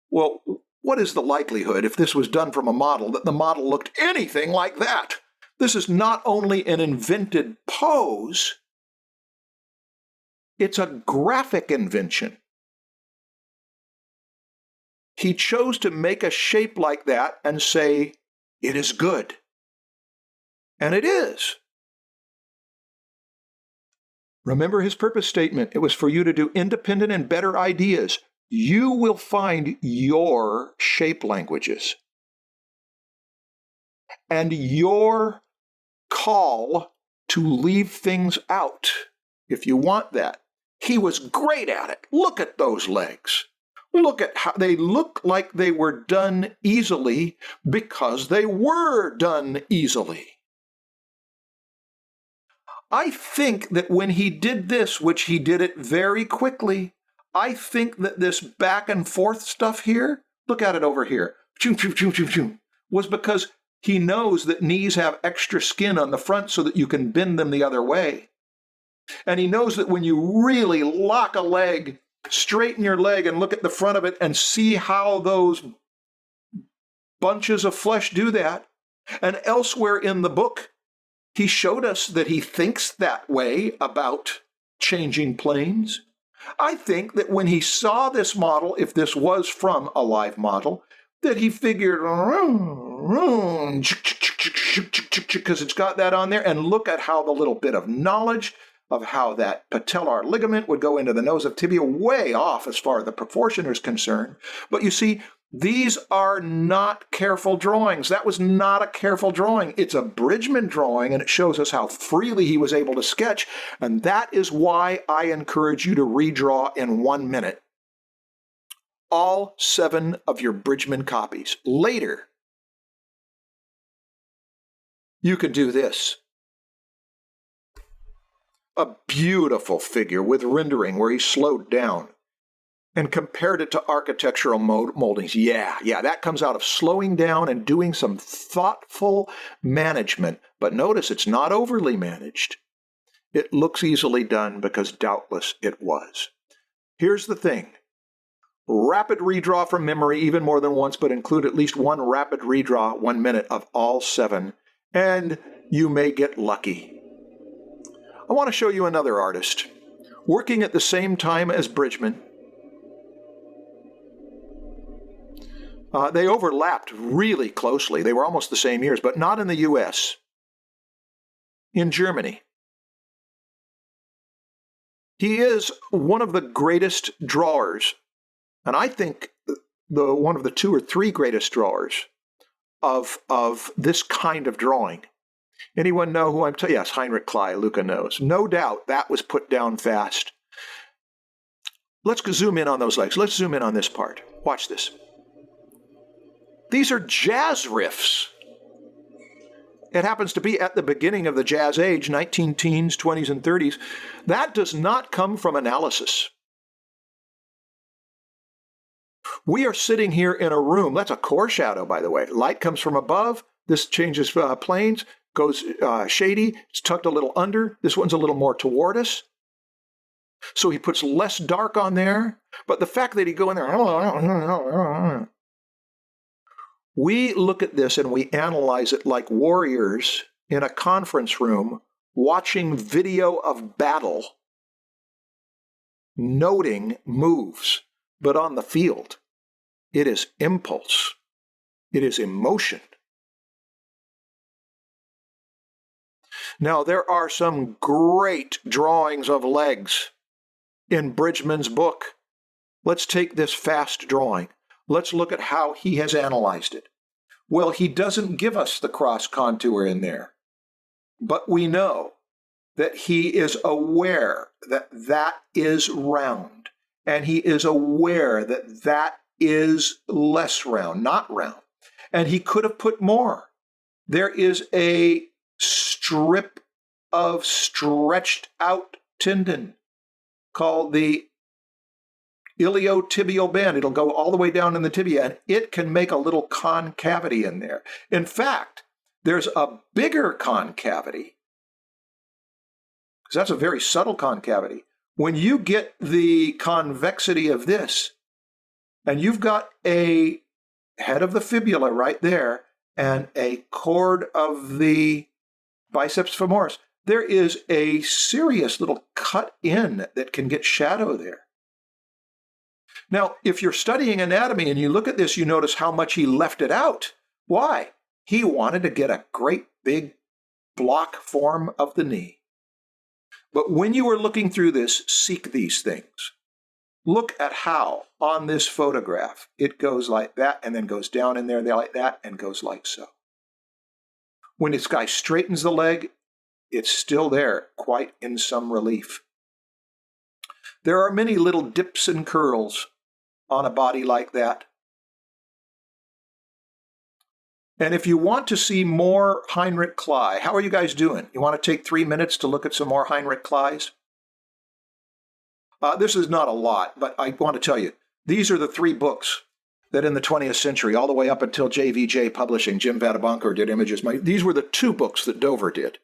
Well, what is the likelihood, if this was done from a model, that the model looked anything like that? This is not only an invented pose, it's a graphic invention. He chose to make a shape like that and say, it is good. And it is. Remember his purpose statement. It was for you to do independent and better ideas. You will find your shape languages. And your call to leave things out, if you want that. He was great at it. Look at those legs. Look at how they look like they were done easily because they were done easily. I think that when he did this, which he did it very quickly, I think that this back and forth stuff here, look at it over here, was because he knows that knees have extra skin on the front so that you can bend them the other way. And he knows that when you really lock a leg, straighten your leg and look at the front of it and see how those bunches of flesh do that. And elsewhere in the book, he showed us that he thinks that way about changing planes. I think that when he saw this model, if this was from a live model, that he figured, because it's got that on there, and look at how the little bit of knowledge of how that patellar ligament would go into the nose of tibia, way off as far as the proportion is concerned. But you see, these are not careful drawings. That was not a careful drawing. It's a Bridgman drawing, and it shows us how freely he was able to sketch. And that is why I encourage you to redraw in 1 minute all 7 of your Bridgman copies. Later, you could do this. A beautiful figure with rendering where he slowed down and compared it to architectural moldings. Yeah, that comes out of slowing down and doing some thoughtful management. But notice it's not overly managed. It looks easily done because doubtless it was. Here's the thing. Rapid redraw from memory even more than once, but include at least one rapid redraw 1 minute of all 7, and you may get lucky. I want to show you another artist working at the same time as Bridgman. They overlapped really closely. They were almost the same years, but not in the U.S. In Germany. He is one of the greatest drawers, and I think one of the 2 or 3 greatest drawers of this kind of drawing. Anyone know who I'm talking? Yes, Heinrich Klei, Luca knows. No doubt that was put down fast. Let's zoom in on those legs. Let's zoom in on this part. Watch this. These are jazz riffs. It happens to be at the beginning of the jazz age, 19 teens, 20s, and 30s. That does not come from analysis. We are sitting here in a room. That's a core shadow, by the way. Light comes from above. This changes planes, goes shady. It's tucked a little under. This one's a little more toward us. So he puts less dark on there. But the fact that he go in there, we look at this and we analyze it like warriors in a conference room watching video of battle, noting moves, but on the field, it is impulse. It is emotion. Now, there are some great drawings of legs in Bridgman's book. Let's take this fast drawing. Let's look at how he has analyzed it. Well, he doesn't give us the cross contour in there, but we know that he is aware that that is round, and he is aware that that is less round, not round, and he could have put more. There is a strip of stretched out tendon called the iliotibial band. It'll go all the way down in the tibia, and it can make a little concavity in there. In fact, there's a bigger concavity, because that's a very subtle concavity. When you get the convexity of this, and you've got a head of the fibula right there, and a cord of the biceps femoris, there is a serious little cut in that can get shadow there. Now, if you're studying anatomy and you look at this, you notice how much he left it out. Why? He wanted to get a great big block form of the knee. But when you are looking through this, seek these things. Look at how, on this photograph, it goes like that and then goes down in there like that and goes like so. When this guy straightens the leg, it's still there, quite in some relief. There are many little dips and curls on a body like that. And if you want to see more Heinrich Klei, how are you guys doing? You want to take 3 minutes to look at some more Heinrich Kleis? This is not a lot, but I want to tell you, these are the 3 books that in the 20th century, all the way up until JVJ Publishing, Jim Vadabankar did images. These were the 2 books that Dover did.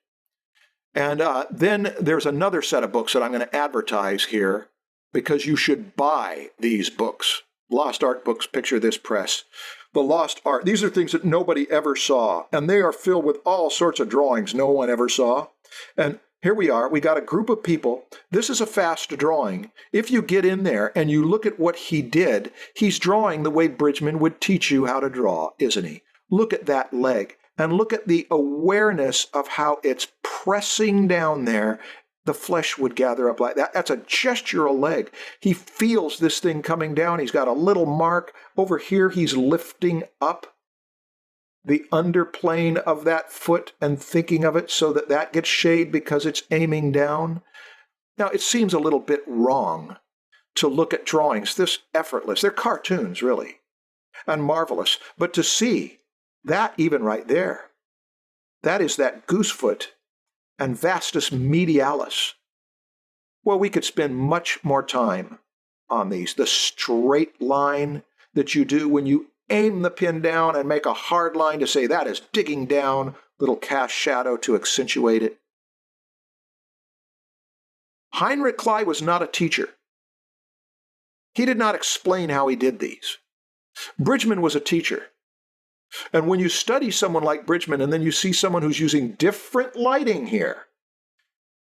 And then there's another set of books that I'm going to advertise here, because you should buy these books. Lost Art Books, Picture This Press. The Lost Art. These are things that nobody ever saw, and they are filled with all sorts of drawings no one ever saw. And here we are. We got a group of people. This is a fast drawing. If you get in there and you look at what he did, he's drawing the way Bridgman would teach you how to draw, isn't he? Look at that leg, and look at the awareness of how it's pressing down there. The flesh would gather up like that. That's a gestural leg. He feels this thing coming down. He's got a little mark. Over here, he's lifting up the underplane of that foot and thinking of it so that that gets shade because it's aiming down. Now, it seems a little bit wrong to look at drawings this effortless. They're cartoons, really, and marvelous. But to see that even right there, that is that goosefoot and vastus medialis. Well, we could spend much more time on these. The straight line that you do when you aim the pin down and make a hard line to say that is digging down, little cast shadow to accentuate it. Heinrich Klei was not a teacher. He did not explain how he did these. Bridgman was a teacher. And when you study someone like Bridgman and then you see someone who's using different lighting here,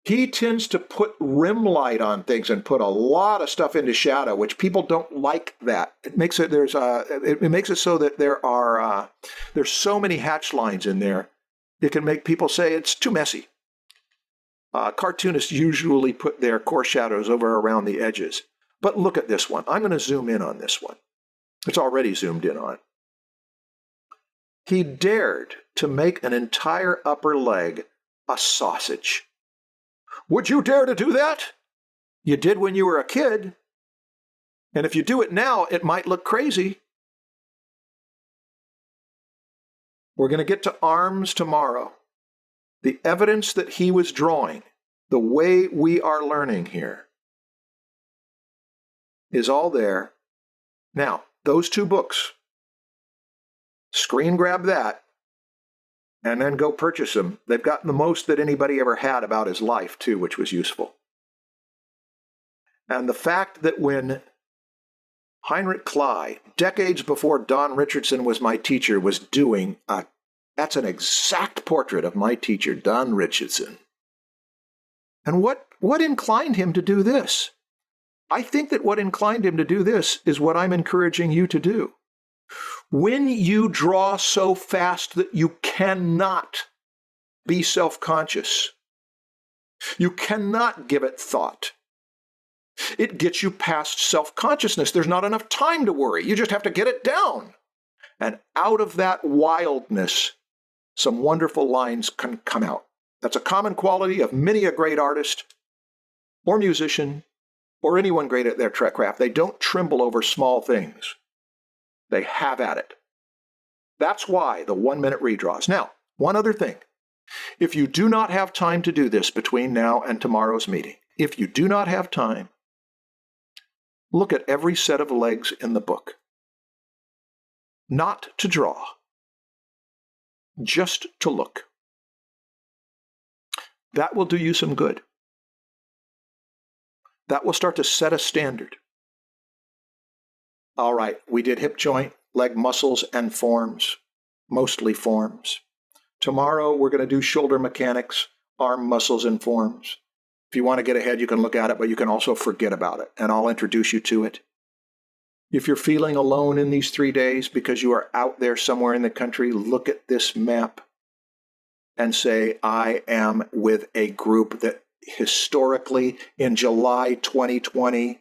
he tends to put rim light on things and put a lot of stuff into shadow, which people don't like that. It makes it it makes it so that there's so many hatch lines in there. It can make people say it's too messy. Cartoonists usually put their core shadows over around the edges. But look at this one. I'm going to zoom in on this one. It's already zoomed in on. He dared to make an entire upper leg a sausage. Would you dare to do that? You did when you were a kid. And if you do it now, it might look crazy. We're going to get to arms tomorrow. The evidence that he was drawing, the way we are learning here, is all there. Now, those 2 books, screen grab that, and then go purchase them. They've got the most that anybody ever had about his life, too, which was useful. And the fact that when Heinrich Kley, decades before Don Richardson was my teacher, was doing that's an exact portrait of my teacher, Don Richardson. And what inclined him to do this? I think that what inclined him to do this is what I'm encouraging you to do. When you draw so fast that you cannot be self-conscious, you cannot give it thought, it gets you past self-consciousness. There's not enough time to worry. You just have to get it down. And out of that wildness, some wonderful lines can come out. That's a common quality of many a great artist or musician or anyone great at their craft. They don't tremble over small things. They have at it. That's why the 1-minute redraws. Now, one other thing. If you do not have time to do this between now and tomorrow's meeting, if you do not have time, look at every set of legs in the book. Not to draw, just to look. That will do you some good. That will start to set a standard. All right, we did hip joint, leg muscles, and forms, mostly forms. Tomorrow, we're going to do shoulder mechanics, arm muscles, and forms. If you want to get ahead, you can look at it, but you can also forget about it, and I'll introduce you to it. If you're feeling alone in these 3 days because you are out there somewhere in the country, look at this map and say, I am with a group that historically, in July 2020,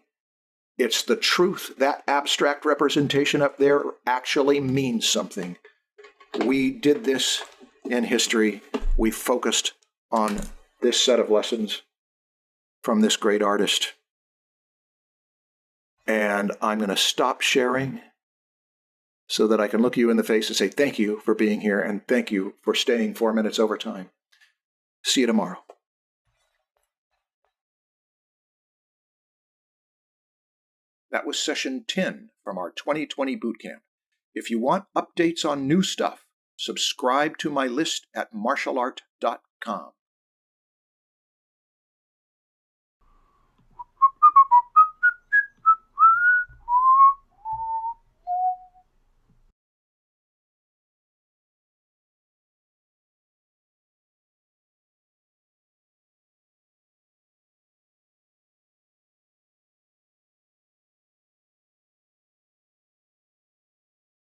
it's the truth. That abstract representation up there actually means something. We did this in history. We focused on this set of lessons from this great artist. And I'm going to stop sharing so that I can look you in the face and say thank you for being here and thank you for staying 4 minutes over time. See you tomorrow. That was session 10 from our 2020 bootcamp. If you want updates on new stuff, subscribe to my list at marshallart.com.